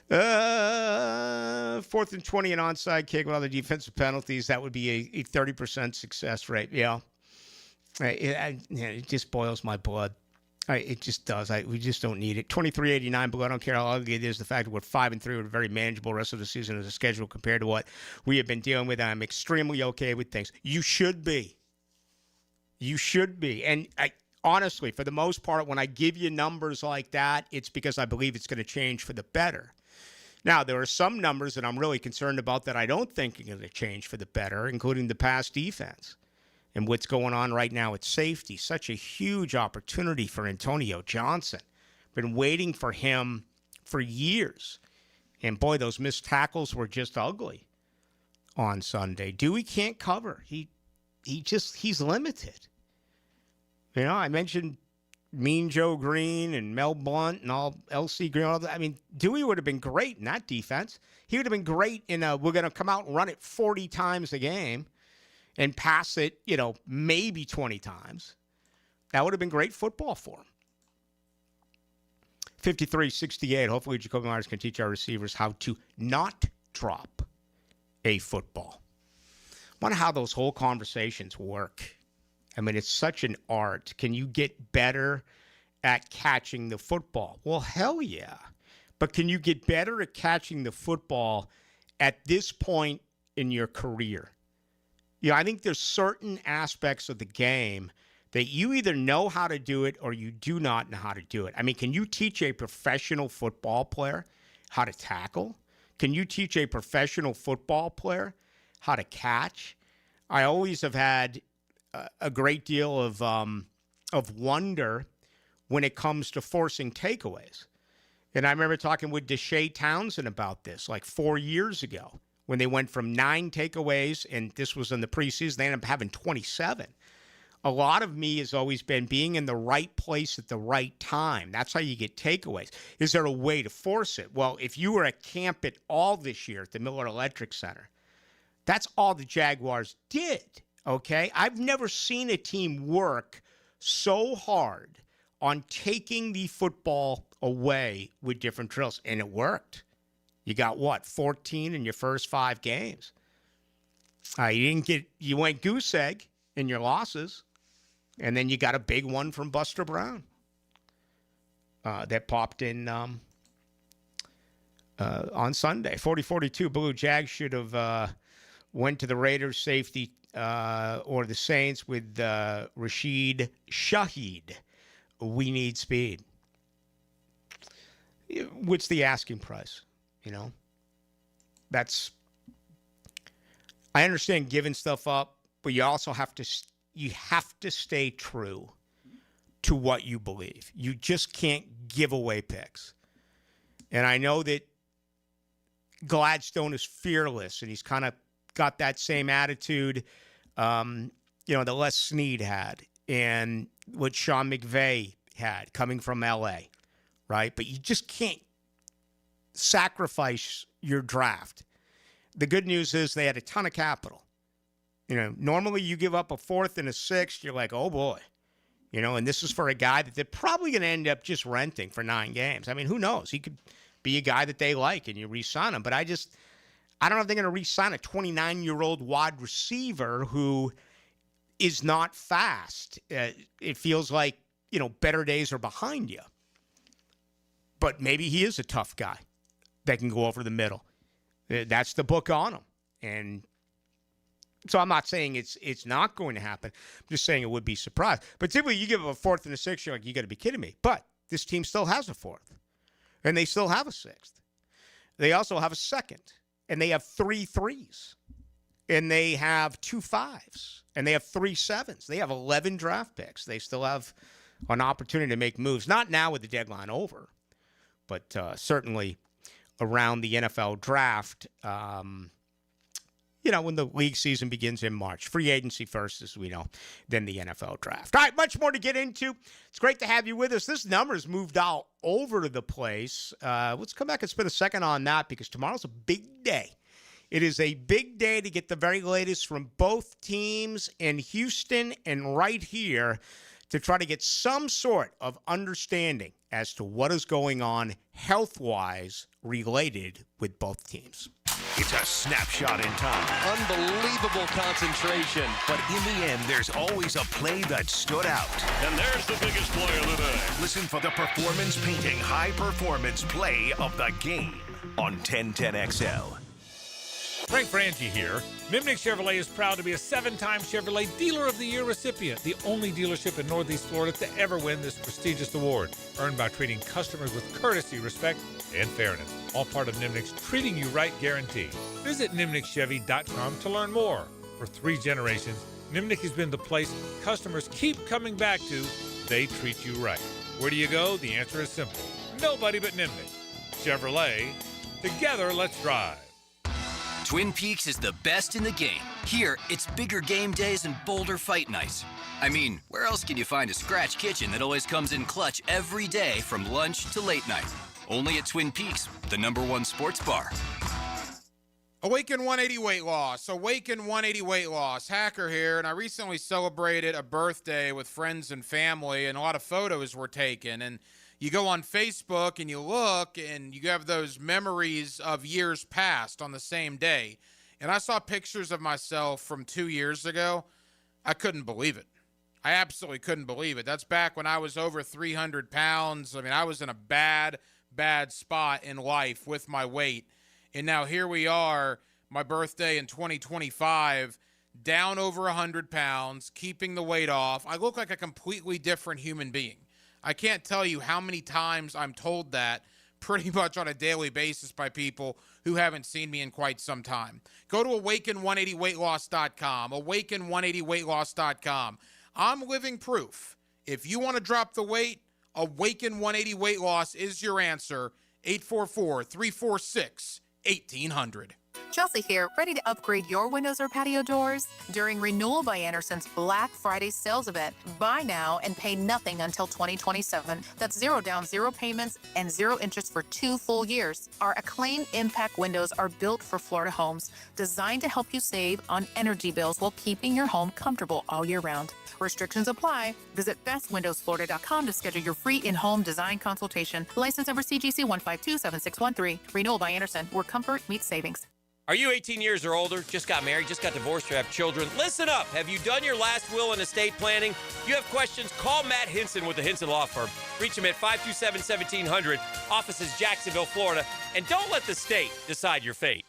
4th and 20, an onside kick with other defensive penalties. That would be a 30% success rate. Yeah. It just boils my blood. It just does. We just don't need it. 23-89, but I don't care how ugly it is. The fact that we're 5-3 with a very manageable rest of the season as a schedule compared to what we have been dealing with. I'm extremely okay with things. You should be. You should be. And honestly, for the most part, when I give you numbers like that, it's because I believe it's going to change for the better. Now, there are some numbers that I'm really concerned about that I don't think are going to change for the better, including the pass defense and what's going on right now at safety. Such a huge opportunity for Antonio Johnson. Been waiting for him for years. And boy, those missed tackles were just ugly on Sunday. Dewey can't cover. He's limited. I mentioned Mean Joe Green and Mel Blount and all LC Green. I mean, Dewey would have been great in that defense. He would have been great in we're going to come out and run it 40 times a game and pass it, maybe 20 times. That would have been great football for him. 53-68. Hopefully, Jakobi Meyers can teach our receivers how to not drop a football. I wonder how those whole conversations work. I mean, it's such an art. Can you get better at catching the football? Well, hell yeah. But can you get better at catching the football at this point in your career? I think there's certain aspects of the game that you either know how to do it or you do not know how to do it. I mean, can you teach a professional football player how to tackle? Can you teach a professional football player how to catch? I always have had a great deal of wonder when it comes to forcing takeaways. And I remember talking with Deshae Townsend about this like 4 years ago when they went from 9 takeaways, and this was in the preseason. They ended up having 27 A lot of me has always been being in the right place at the right time. That's how you get takeaways. Is there a way to force it? Well, if you were at camp at all this year at the Miller Electric Center, that's all the Jaguars did, okay? I've never seen a team work so hard on taking the football away with different drills, and it worked. You got, 14 in your first 5 games. You went goose egg in your losses. And then you got a big one from Buster Brown that popped in on Sunday. 40-42, Blue Jags should have went to the Raiders safety or the Saints with Rashid Shaheed. We need speed. What's the asking price? I understand giving stuff up, but you also have to stay true to what you believe. You just can't give away picks. And I know that Gladstone is fearless, and he's kind of got that same attitude, that Les Snead had and what Sean McVay had coming from L.A., right? But you just can't sacrifice your draft. The good news is they had a ton of capital. Normally you give up a 4th and a 6th, you're like, oh boy. And this is for a guy that they're probably going to end up just renting for 9 games. I mean, who knows? He could be a guy that they like and you re-sign him. But I don't know if they're going to re-sign a 29-year-old wide receiver who is not fast. It feels like, better days are behind you. But maybe he is a tough guy that can go over the middle. That's the book on him. And so I'm not saying it's not going to happen. I'm just saying it would be surprised. But typically you give them a 4th and a 6th, you're like, you got to be kidding me. But this team still has a 4th. And they still have a 6th. They also have a 2nd. And they have 3 3s. And they have 2 5s. And they have 3 7s. They have 11 draft picks. They still have an opportunity to make moves. Not now with the deadline over. But certainly around the NFL draft, when the league season begins in March. Free agency first, as we know, then the NFL draft. All right, much more to get into. It's great to have you with us. This number's moved all over the place. Let's come back and spend a second on that because tomorrow's a big day. It is a big day to get the very latest from both teams in Houston and right here to try to get some sort of understanding as to what is going on health-wise related with both teams. It's a snapshot in time. Unbelievable concentration. But in the end, there's always a play that stood out. And there's the biggest play of the day. Listen for the Performance Painting High Performance Play of the Game on 1010XL. Frank Frangie here. Nimnik Chevrolet is proud to be a 7-time Chevrolet Dealer of the Year recipient, the only dealership in Northeast Florida to ever win this prestigious award, earned by treating customers with courtesy, respect, and fairness. All part of Nimnik's Treating You Right guarantee. Visit NimnikChevy.com to learn more. For 3 generations, Nimnik has been the place customers keep coming back to. They treat you right. Where do you go? The answer is simple. Nobody but Nimnik. Chevrolet. Together, let's drive. Twin Peaks is the best in the game. Here, it's bigger game days and bolder fight nights. I mean, where else can you find a scratch kitchen that always comes in clutch every day from lunch to late night? Only at Twin Peaks, the #1 sports bar. Awaken 180 weight loss. Awaken 180 weight loss. Hacker here, and I recently celebrated a birthday with friends and family, and a lot of photos were taken. And you go on Facebook and you look, and you have those memories of years past on the same day. And I saw pictures of myself from 2 years ago. I couldn't believe it. I absolutely couldn't believe it. That's back when I was over 300 pounds. I mean, I was in a bad spot in life with my weight. And now here we are, my birthday in 2025, down over 100 pounds, keeping the weight off. I look like a completely different human being. I can't tell you how many times I'm told that pretty much on a daily basis by people who haven't seen me in quite some time. Go to awaken180weightloss.com, awaken180weightloss.com. I'm living proof. If you want to drop the weight, Awaken 180 Weight Loss is your answer. 844-346-1800. Chelsea here, ready to upgrade your windows or patio doors? During Renewal by Anderson's Black Friday sales event, buy now and pay nothing until 2027. That's 0 down, 0 payments, and 0 interest for 2 full years. Our Acclaim Impact windows are built for Florida homes, designed to help you save on energy bills while keeping your home comfortable all year round. Restrictions apply. Visit bestwindowsflorida.com to schedule your free in-home design consultation. License number CGC 1527613. Renewal by Anderson, where comfort meets savings. Are you 18 years or older, just got married, just got divorced, or have children? Listen up. Have you done your last will and estate planning? If you have questions, call Matt Hinson with the Hinson Law Firm. Reach him at 527-1700. Office is Jacksonville, Florida. And don't let the state decide your fate.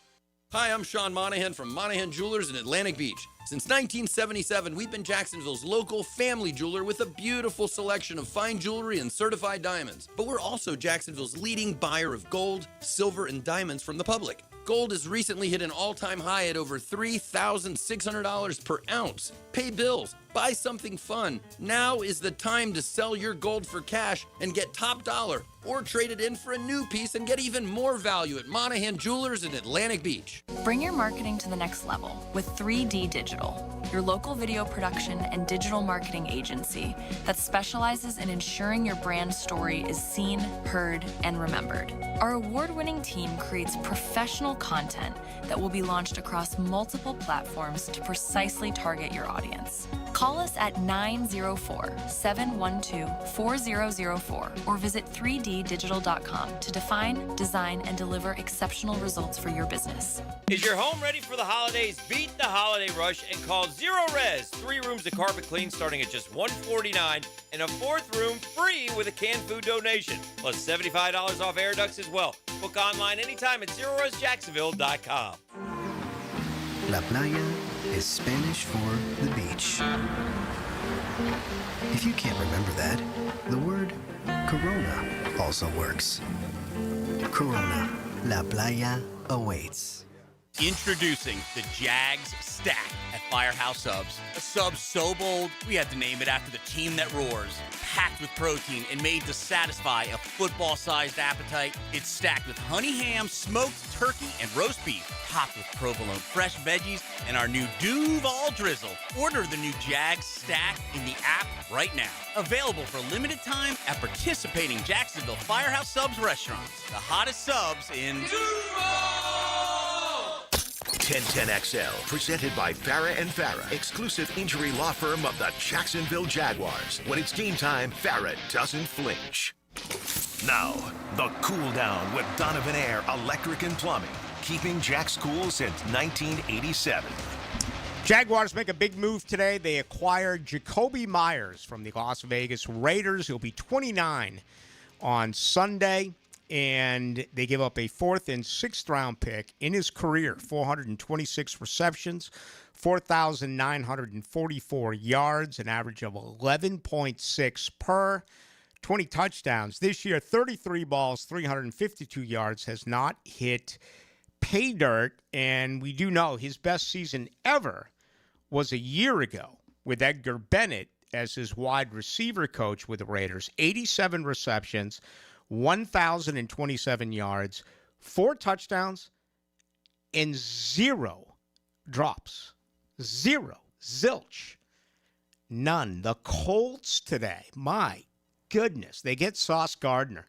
Hi, I'm Sean Monahan from Monahan Jewelers in Atlantic Beach. Since 1977, we've been Jacksonville's local family jeweler with a beautiful selection of fine jewelry and certified diamonds. But we're also Jacksonville's leading buyer of gold, silver, and diamonds from the public. Gold has recently hit an all-time high at over $3,600 per ounce. Pay bills, buy something fun. Now is the time to sell your gold for cash and get top dollar, or trade it in for a new piece and get even more value at Monahan Jewelers in Atlantic Beach. Bring your marketing to the next level with 3D Digital, your local video production and digital marketing agency that specializes in ensuring your brand story is seen, heard, and remembered. Our award-winning team creates professional content that will be launched across multiple platforms to precisely target your audience. Call us at 904-712-4004 or visit 3ddigital.com to define, design, and deliver exceptional results for your business. Is your home ready for the holidays? Beat the holiday rush and call Zero Res. 3 rooms of carpet clean starting at just $149 and a 4th room free with a canned food donation. Plus $75 off air ducts as well. Book online anytime at ZeroResJacksonville.com. La playa is Spanish for the beach. If you can't remember that, the word Corona also works. Corona, La Playa awaits. Introducing the Jags Stack at Firehouse Subs. A sub so bold, we had to name it after the team that roars. Packed with protein and made to satisfy a football-sized appetite. It's stacked with honey ham, smoked turkey, and roast beef. Topped with provolone fresh veggies and our new Duval drizzle. Order the new Jags Stack in the app right now. Available for limited time at participating Jacksonville Firehouse Subs restaurants. The hottest subs in Duval! 1010XL, presented by Farah and Farah, exclusive injury law firm of the Jacksonville Jaguars. When it's game time, Farah doesn't flinch. Now, the cool down with Donovan Air Electric and Plumbing, keeping Jack's cool since 1987. Jaguars make a big move today. They acquired Jakobi Meyers from the Las Vegas Raiders. He'll be 29 on Sunday. And they give up a 4th and 6th round pick in his career, 426 receptions, 4,944 yards, an average of 11.6 per, 20 touchdowns. This year, 33 balls, 352 yards, has not hit pay dirt. And we do know his best season ever was a year ago with Edgar Bennett as his wide receiver coach with the Raiders. 87 receptions, 1,027 yards, 4 touchdowns, and 0 drops. 0. Zilch. None. The Colts today, my goodness, they get Sauce Gardner,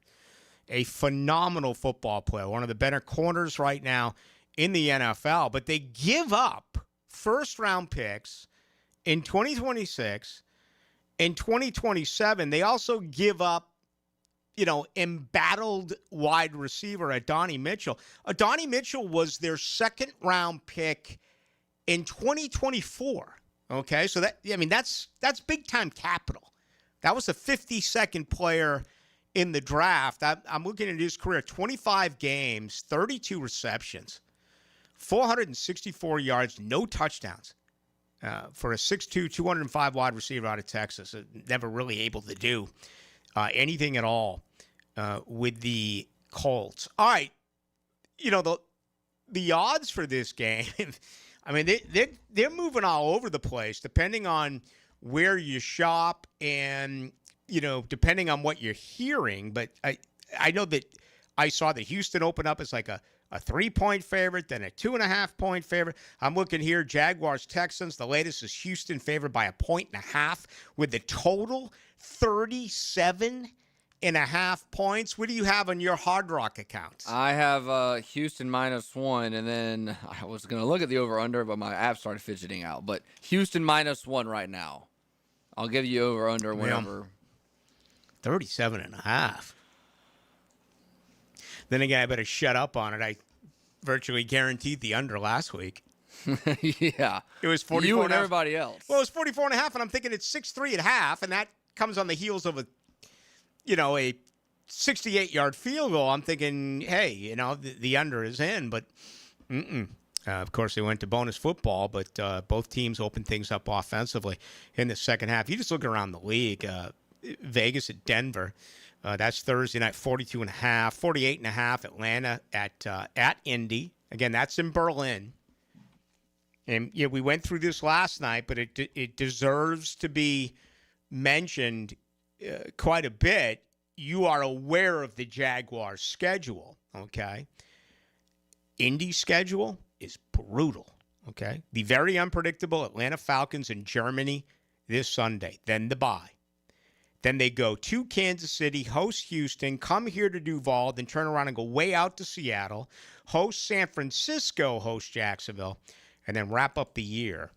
a phenomenal football player, one of the better corners right now in the NFL, but they give up first-round picks in 2026. In 2027, they also give up embattled wide receiver Adonai Mitchell. Adonai Mitchell was their 2nd round pick in 2024. Okay, so that's big time capital. That was a 52nd player in the draft. I'm looking at his career: 25 games, 32 receptions, 464 yards, no touchdowns. For a 6'2", 205 wide receiver out of Texas, never really able to do anything at all with the Colts. All right, the odds for this game, I mean, they're moving all over the place depending on where you shop and, depending on what you're hearing. But I know that I saw that Houston open up as like a a 3-point favorite, then a 2.5-point favorite. I'm looking here, Jaguars, Texans. The latest is Houston favored by 1.5 with the total 37.5 points. What do you have on your Hard Rock account? I have Houston -1, and then I was going to look at the over-under, but my app started fidgeting out. But Houston -1 right now. I'll give you over-under whenever. 37.5. Then again, I better shut up on it. I virtually guaranteed the under last week. Yeah. It was 44. You and everybody else. Well, it was 44.5, and I'm thinking it's 6-3.5, and that comes on the heels of a 68-yard field goal. I'm thinking, hey, the under is in, but of course, they went to bonus football, but both teams opened things up offensively in the second half. You just look around the league. Vegas at Denver. That's Thursday night, 42.5, 48.5 Atlanta at Indy. Again, that's in Berlin. And we went through this last night, but it deserves to be mentioned quite a bit. You are aware of the Jaguars' schedule, okay? Indy's schedule is brutal, okay? The very unpredictable Atlanta Falcons in Germany this Sunday, then the bye. Then they go to Kansas City, host Houston, come here to Duval, then turn around and go way out to Seattle, host San Francisco, host Jacksonville, and then wrap up the year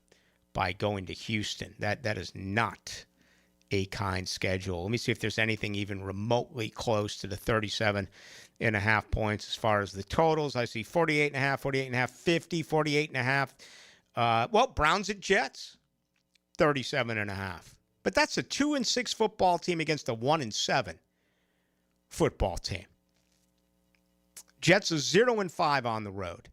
by going to Houston. That is not a kind schedule. Let me see if there's anything even remotely close to the 37.5 points as far as the totals. I see 48.5, 48.5, 50, 48.5. Well, Browns at Jets, 37.5. But that's a 2-6 football team against a 1-7 football team. Jets is 0-5 on the road.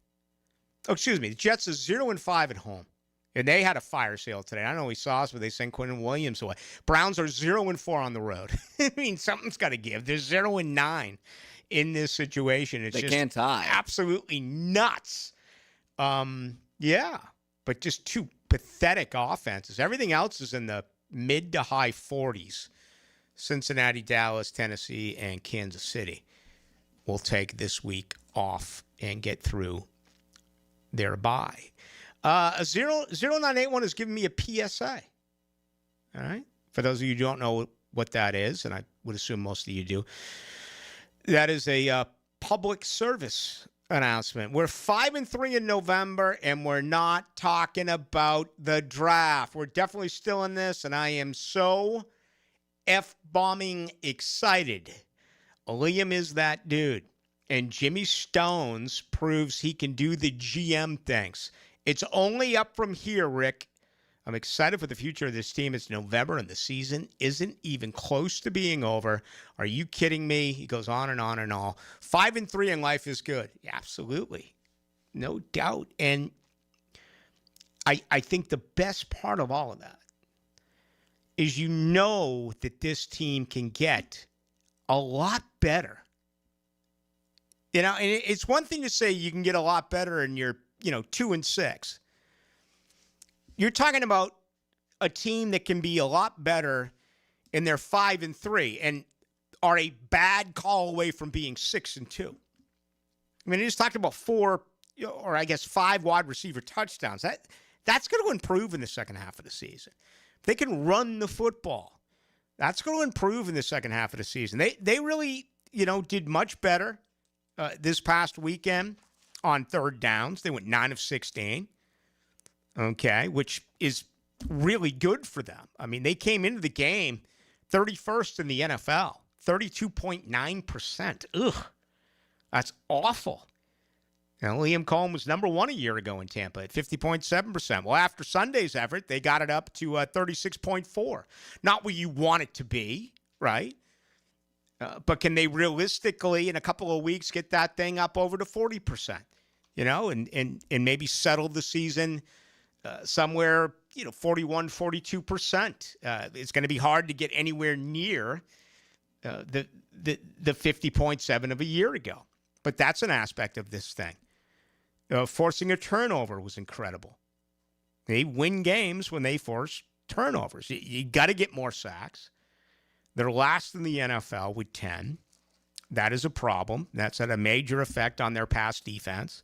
Oh, excuse me. The Jets is 0-5 at home. And they had a fire sale today. I don't know if we saw us, but they sent Quentin Williams away. Browns are 0-4 on the road. I mean, something's got to give. They're 0-9 in this situation. It's they just can't tie. Absolutely nuts. Yeah, but just two pathetic offenses. Everything else is in the mid to high 40s. Cincinnati, Dallas, Tennessee, and Kansas City will take this week off and get through their bye. A 0981 has given me a PSA. All right? For those of you who don't know what that is, and I would assume most of you do, that is a public service announcement. We're 5-3 in November, and we're not talking about the draft. We're definitely still in this, and I am so F-bombing excited. Liam is that dude, and Jimmy Stones proves he can do the GM things. It's only up from here, Rick. I'm excited for the future of this team. It's November, and the season isn't even close to being over. Are you kidding me? He goes on and on and on. 5-3 in life is good. Yeah, absolutely. No doubt. And I think the best part of all of that is you know that this team can get a lot better. And it's one thing to say you can get a lot better and you're 2-6. You're talking about a team that can be a lot better and they're 5-3 and are a bad call away from being 6-2. I mean, I just talked about 4 or I guess 5 wide receiver touchdowns. That's going to improve in the second half of the season. If they can run the football, that's going to improve in the second half of the season. They really, did much better this past weekend on third downs. They went 9 of 16. Okay, which is really good for them. I mean, they came into the game 31st in the NFL, 32.9%. Ugh, that's awful. Now, Liam Cohen was number 1 a year ago in Tampa at 50.7%. Well, after Sunday's effort, they got it up to 36.4. Not where you want it to be, right? But can they realistically, in a couple of weeks, get that thing up over to 40%? And maybe settle the season somewhere, 41, 42%. It's going to be hard to get anywhere near the 50.7 of a year ago. But that's an aspect of this thing. Forcing a turnover was incredible. They win games when they force turnovers. You got to get more sacks. They're last in the NFL with 10. That is a problem. That's had a major effect on their pass defense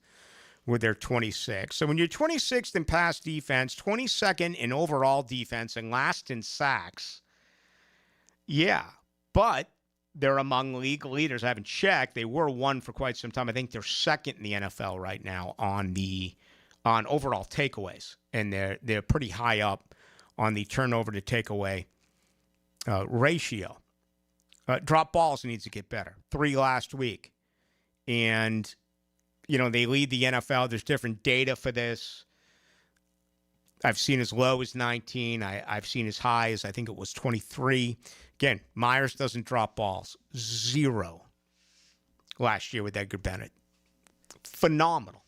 with their 26th. So when you're 26th in pass defense, 22nd in overall defense, and last in sacks, yeah. But they're among league leaders. I haven't checked. They were one for quite some time. I think they're second in the NFL right now on overall takeaways, and they're pretty high up on the turnover to takeaway ratio. Drop balls needs to get better. 3 last week. And, they lead the NFL. There's different data for this. I've seen as low as 19. I've seen as high as I think it was 23. Again, Meyers doesn't drop balls. 0 last year with Edgar Bennett. Phenomenal.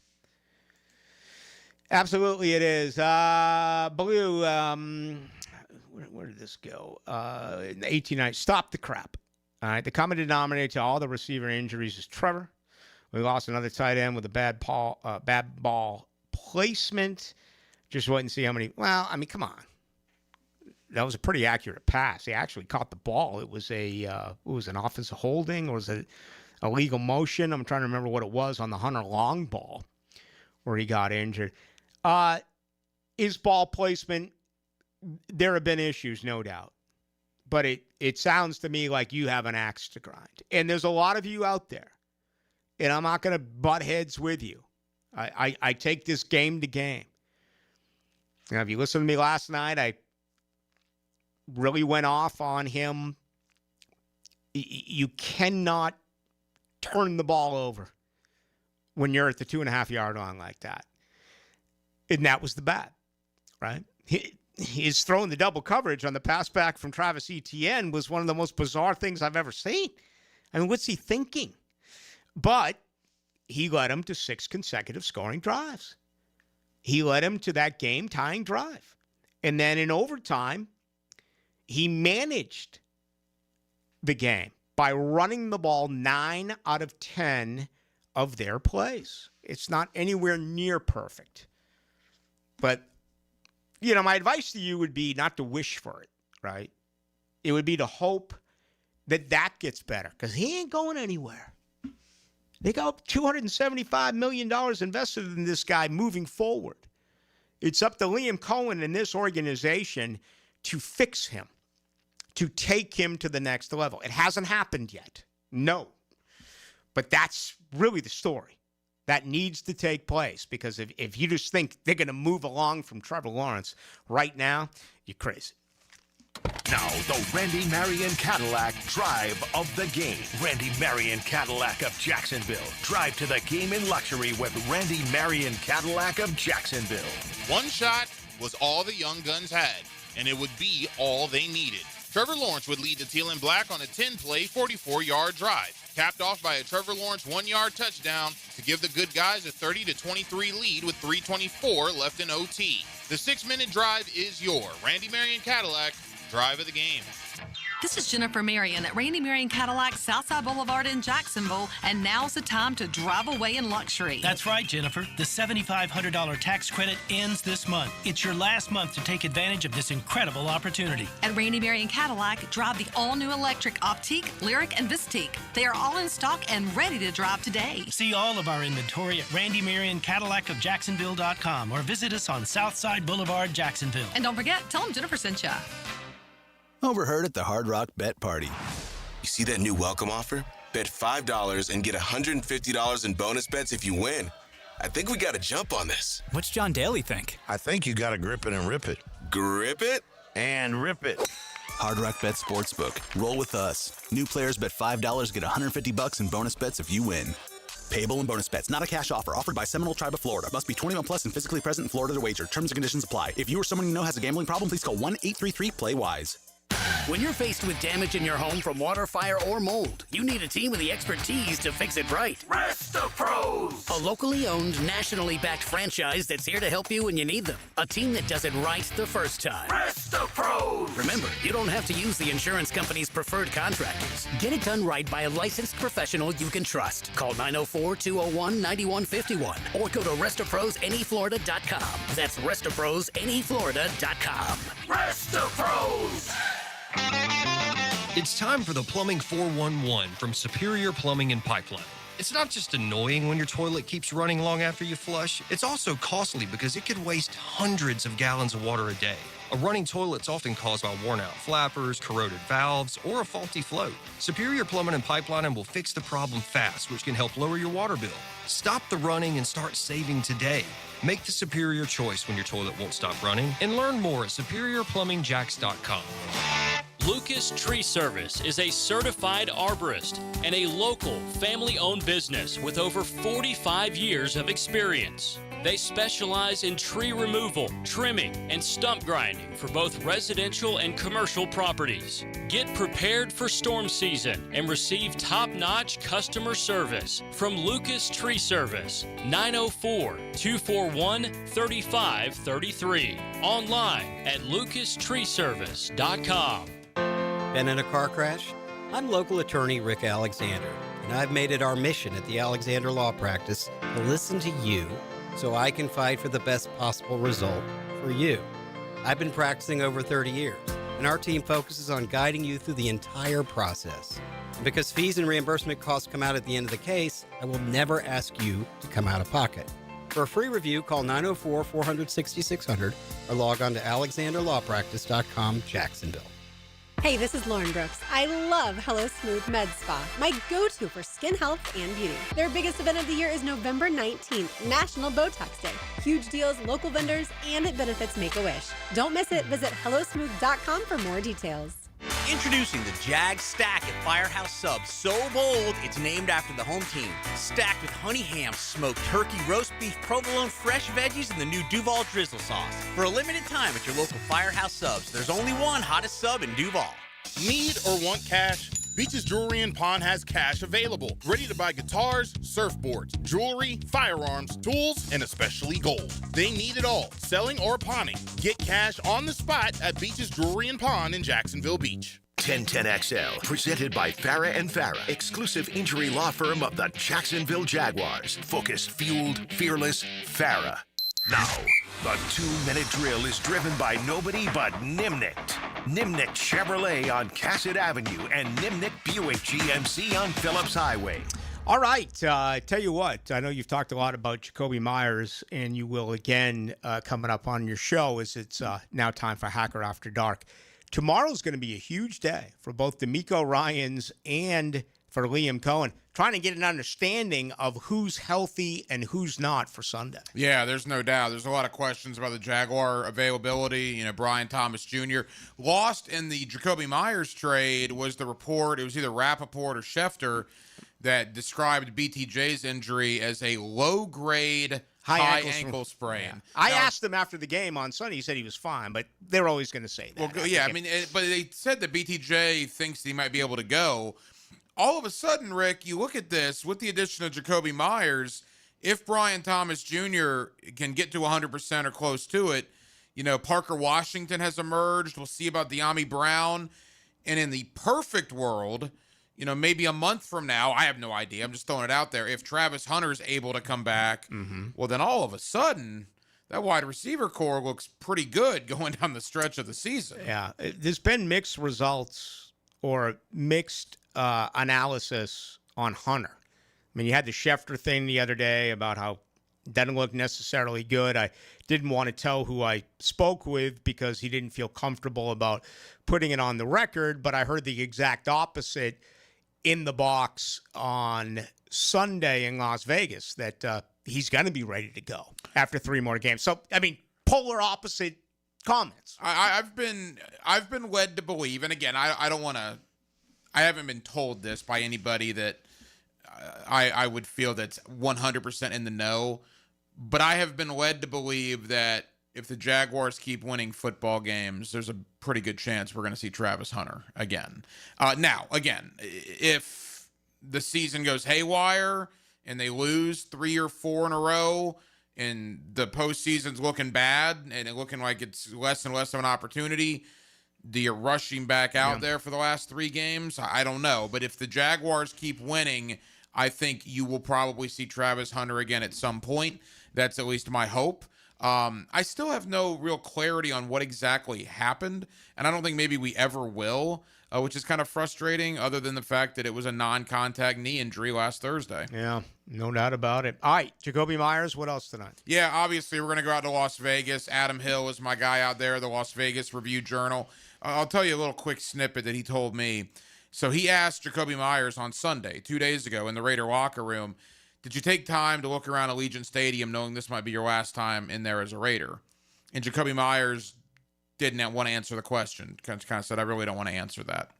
Absolutely it is. Ballou, where did this go? 18-9. Stop the crap. All right, the common denominator to all the receiver injuries is Trevor. We lost another tight end with a bad ball placement. Just wait and see how many. Well, I mean, come on. That was a pretty accurate pass. He actually caught the ball. It was an offensive holding, or was it a legal motion? I'm trying to remember what it was on the Hunter Long ball where he got injured. His ball placement, there have been issues, no doubt. But it sounds to me like you have an axe to grind. And there's a lot of you out there. And I'm not going to butt heads with you. I take this game to game. Now, if you listened to me last night, I really went off on him. You cannot turn the ball over when you're at the 2.5-yard line like that. And that was the bad, right? His throwing the double coverage on the pass back from Travis Etienne was one of the most bizarre things I've ever seen. I mean, what's he thinking? But he led him to 6 consecutive scoring drives. He led him to that game-tying drive. And then in overtime, he managed the game by running the ball 9 out of 10 of their plays. It's not anywhere near perfect. But, my advice to you would be not to wish for it, right? It would be to hope that gets better, because he ain't going anywhere. They got $275 million invested in this guy moving forward. It's up to Liam Cohen and this organization to fix him, to take him to the next level. It hasn't happened yet. No. But that's really the story. That needs to take place, because if you just think they're going to move along from Trevor Lawrence right now, you're crazy. Now, the Randy Marion Cadillac Drive of the Game. Randy Marion Cadillac of Jacksonville. Drive to the game in luxury with Randy Marion Cadillac of Jacksonville. One shot was all the young guns had, and it would be all they needed. Trevor Lawrence would lead the Teal and Black on a 10-play, 44-yard drive, capped off by a Trevor Lawrence 1-yard touchdown to give the good guys a 30-23 lead with 3:24 left in OT. The 6-minute drive is your Randy Marion Cadillac Drive of the Game. This is Jennifer Marion at Randy Marion Cadillac, Southside Boulevard in Jacksonville, and now's the time to drive away in luxury. That's right, Jennifer. The $7,500 tax credit ends this month. It's your last month to take advantage of this incredible opportunity. At Randy Marion Cadillac, drive the all-new electric Optique, Lyric, and Vistique. They are all in stock and ready to drive today. See all of our inventory at Randy Marion Cadillac of Jacksonville.com or visit us on Southside Boulevard, Jacksonville. And don't forget, tell them Jennifer sent ya. Overheard at the Hard Rock Bet Party. You see that new welcome offer? Bet $5 and get $150 in bonus bets if you win. I think we got to jump on this. What's John Daly think? I think you got to grip it and rip it. Grip it? And rip it. Hard Rock Bet Sportsbook. Roll with us. New players bet $5, get $150 in bonus bets if you win. Payable in bonus bets. Not a cash offer. Offered by Seminole Tribe of Florida. Must be 21 plus and physically present in Florida to wager. Terms and conditions apply. If you or someone you know has a gambling problem, please call 1-833-PLAY-WISE. When you're faced with damage in your home from water, fire, or mold, you need a team with the expertise to fix it right. RestaPros! A locally owned, nationally backed franchise that's here to help you when you need them. A team that does it right the first time. RestaPros! Remember, you don't have to use the insurance company's preferred contractors. Get it done right by a licensed professional you can trust. Call 904-201-9151 or go to RestaProsAnyFlorida.com. That's RestaProsAnyFlorida.com. RestaPros! It's time for the Plumbing 411 from Superior Plumbing and Pipeline. It's not just annoying when your toilet keeps running long after you flush, it's also costly because it could waste hundreds of gallons of water a day. A running toilet's often caused by worn-out flappers, corroded valves, or a faulty float. Superior Plumbing and Pipelining will fix the problem fast, which can help lower your water bill. Stop the running and start saving today. Make the superior choice when your toilet won't stop running, and learn more at superiorplumbingjacks.com. Lucas Tree Service is a certified arborist and a local family-owned business with over 45 years of experience. They specialize in tree removal, trimming, and stump grinding for both residential and commercial properties. Get prepared for storm season and receive top-notch customer service from Lucas Tree Service, 904-241-3533. Online at lucastreeservice.com. Been in a car crash? I'm local attorney Rick Alexander, and I've made it our mission at the Alexander Law Practice to listen to you so I can fight for the best possible result for you. I've been practicing over 30 years, and our team focuses on guiding you through the entire process. And because fees and reimbursement costs come out at the end of the case, I will never ask you to come out of pocket. For a free review, call 904-400-6600 or log on to alexanderlawpractice.com, Jacksonville. Hey, this is Lauren Brooks. I love Hello Smooth Med Spa, my go-to for skin health and beauty. Their biggest event of the year is November 19th, National Botox Day. Huge deals, local vendors, and it benefits Make-A-Wish. Don't miss it. Visit hellosmooth.com for more details. Introducing the Jag Stack at Firehouse Subs. So bold, it's named after the home team. Stacked with honey ham, smoked turkey, roast beef, provolone, fresh veggies, and the new Duval drizzle sauce. For a limited time at your local Firehouse Subs, there's only one hottest sub in Duval. Need or want cash? Beach's Jewelry and Pawn has cash available. Ready to buy guitars, surfboards, jewelry, firearms, tools, and especially gold. They need it all, selling or pawning. Get cash on the spot at Beach's Jewelry and Pawn in Jacksonville Beach. 1010XL, presented by Farah and Farah, exclusive injury law firm of the Jacksonville Jaguars. Focused, fueled, fearless, Farah. Now, the 2-minute drill is driven by nobody but Nimnicht. Nimnicht Chevrolet on Cassett Avenue and Nimnicht Buick GMC on Phillips Highway. All right. Tell you what, I know you've talked a lot about Jakobi Meyers, and you will again coming up on your show as it's now time for Hacker After Dark. Tomorrow's going to be a huge day for both D'Amico Ryans and for Liam Cohen, trying to get an understanding of who's healthy and who's not for Sunday. Yeah, there's no doubt. There's a lot of questions about the Jaguar availability. You know, Brian Thomas Jr. lost in the Jakobi Meyers trade was the report. It was either Rappaport or Schefter that described BTJ's injury as a low-grade high ankle sprain. Yeah. I asked him after the game on Sunday. He said he was fine, but they're always going to say that. Well, yeah, I mean, but they said that BTJ thinks he might be able to go. All of a sudden, Rick, you look at this with the addition of Jakobi Meyers. If Brian Thomas Jr. can get to 100% or close to it, you know, Parker Washington has emerged. We'll see about De'Ami Brown. And in the perfect world, you know, maybe a month from now, I have no idea. I'm just throwing it out there. If Travis Hunter's able to come back, well, then all of a sudden, that wide receiver core looks pretty good going down the stretch of the season. Yeah, there's been mixed results or mixed analysis on Hunter. I mean, you had the Schefter thing the other day about how it doesn't look necessarily good. I didn't want to tell who I spoke with because he didn't feel comfortable about putting it on the record, but I heard the exact opposite in the box on Sunday in Las Vegas, that he's going to be ready to go after 3 more games. So, I mean, polar opposite comments. I've been led to believe, and again, I don't want to, I haven't been told this by anybody that I would feel that's 100% in the know, but I have been led to believe that if the Jaguars keep winning football games, there's a pretty good chance we're going to see Travis Hunter again. Now, again, if the season goes haywire and they lose 3 or 4 in a row and the postseason's looking bad and it looking like it's less and less of an opportunity, you're rushing back out there for the last 3 games? I don't know. But if the Jaguars keep winning, I think you will probably see Travis Hunter again at some point. That's at least my hope. I still have no real clarity on what exactly happened, and I don't think maybe we ever will. which is kind of frustrating other than the fact that it was a non-contact knee injury last Thursday. Yeah, no doubt about it. All right, Jakobi Meyers, what else tonight? Yeah, obviously we're going to go out to Las Vegas. Adam Hill is my guy out there, the Las Vegas Review-Journal. I'll tell you a little quick snippet that he told me. So he asked Jakobi Meyers on Sunday, 2 days ago, in the Raider locker room, did you take time to look around Allegiant Stadium knowing this might be your last time in there as a Raider? And Jakobi Meyers didn't want to answer the question. Kind of said, I really don't want to answer that.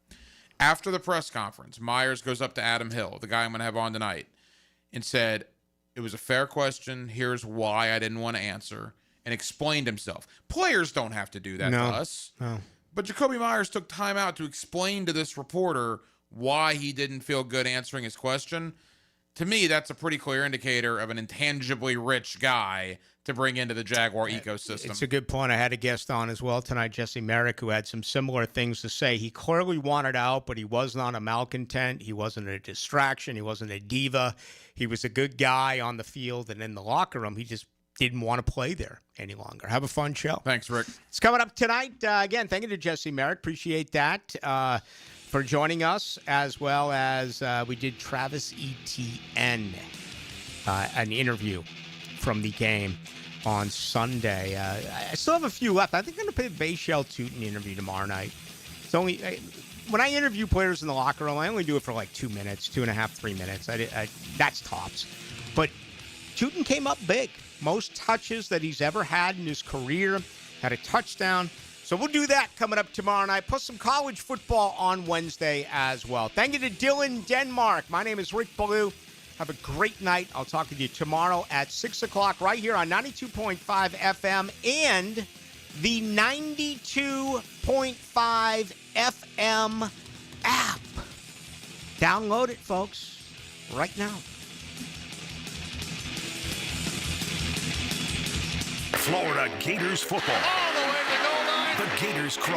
After the press conference, Meyers goes up to Adam Hill, the guy I'm going to have on tonight, and said, it was a fair question. Here's why I didn't want to answer, and explained himself. Players don't have to do that to us. No. But Jakobi Meyers took time out to explain to this reporter why he didn't feel good answering his question. To me, that's a pretty clear indicator of an intangibly rich guy to bring into the Jaguar ecosystem. It's a good point. I had a guest on as well tonight, Jesse Merrick, who had some similar things to say. He clearly wanted out, but he was not a malcontent. He wasn't a distraction. He wasn't a diva. He was a good guy on the field and in the locker room. He just didn't want to play there any longer. Have a fun show. Thanks, Rick. It's coming up tonight. Again, thank you to Jesse Merrick. Appreciate that for joining us, as well as we did Travis Etienne, an interview from the game on Sunday. I still have a few left. I think I'm going to play the Bayshell Tootin interview tomorrow night. It's only when I interview players in the locker room, I only do it for like 2 minutes, 2.5, 3 minutes. That's tops. But Tootin came up big. Most touches that he's ever had in his career. Had a touchdown. So we'll do that coming up tomorrow night. Plus some college football on Wednesday as well. Thank you to Dylan Denmark. My name is Rick Ballou. Have a great night. I'll talk with you tomorrow at 6 o'clock right here on 92.5 FM and the 92.5 FM app. Download it, folks, right now. Florida Gators football. All the way to the goal line. The Gators cross.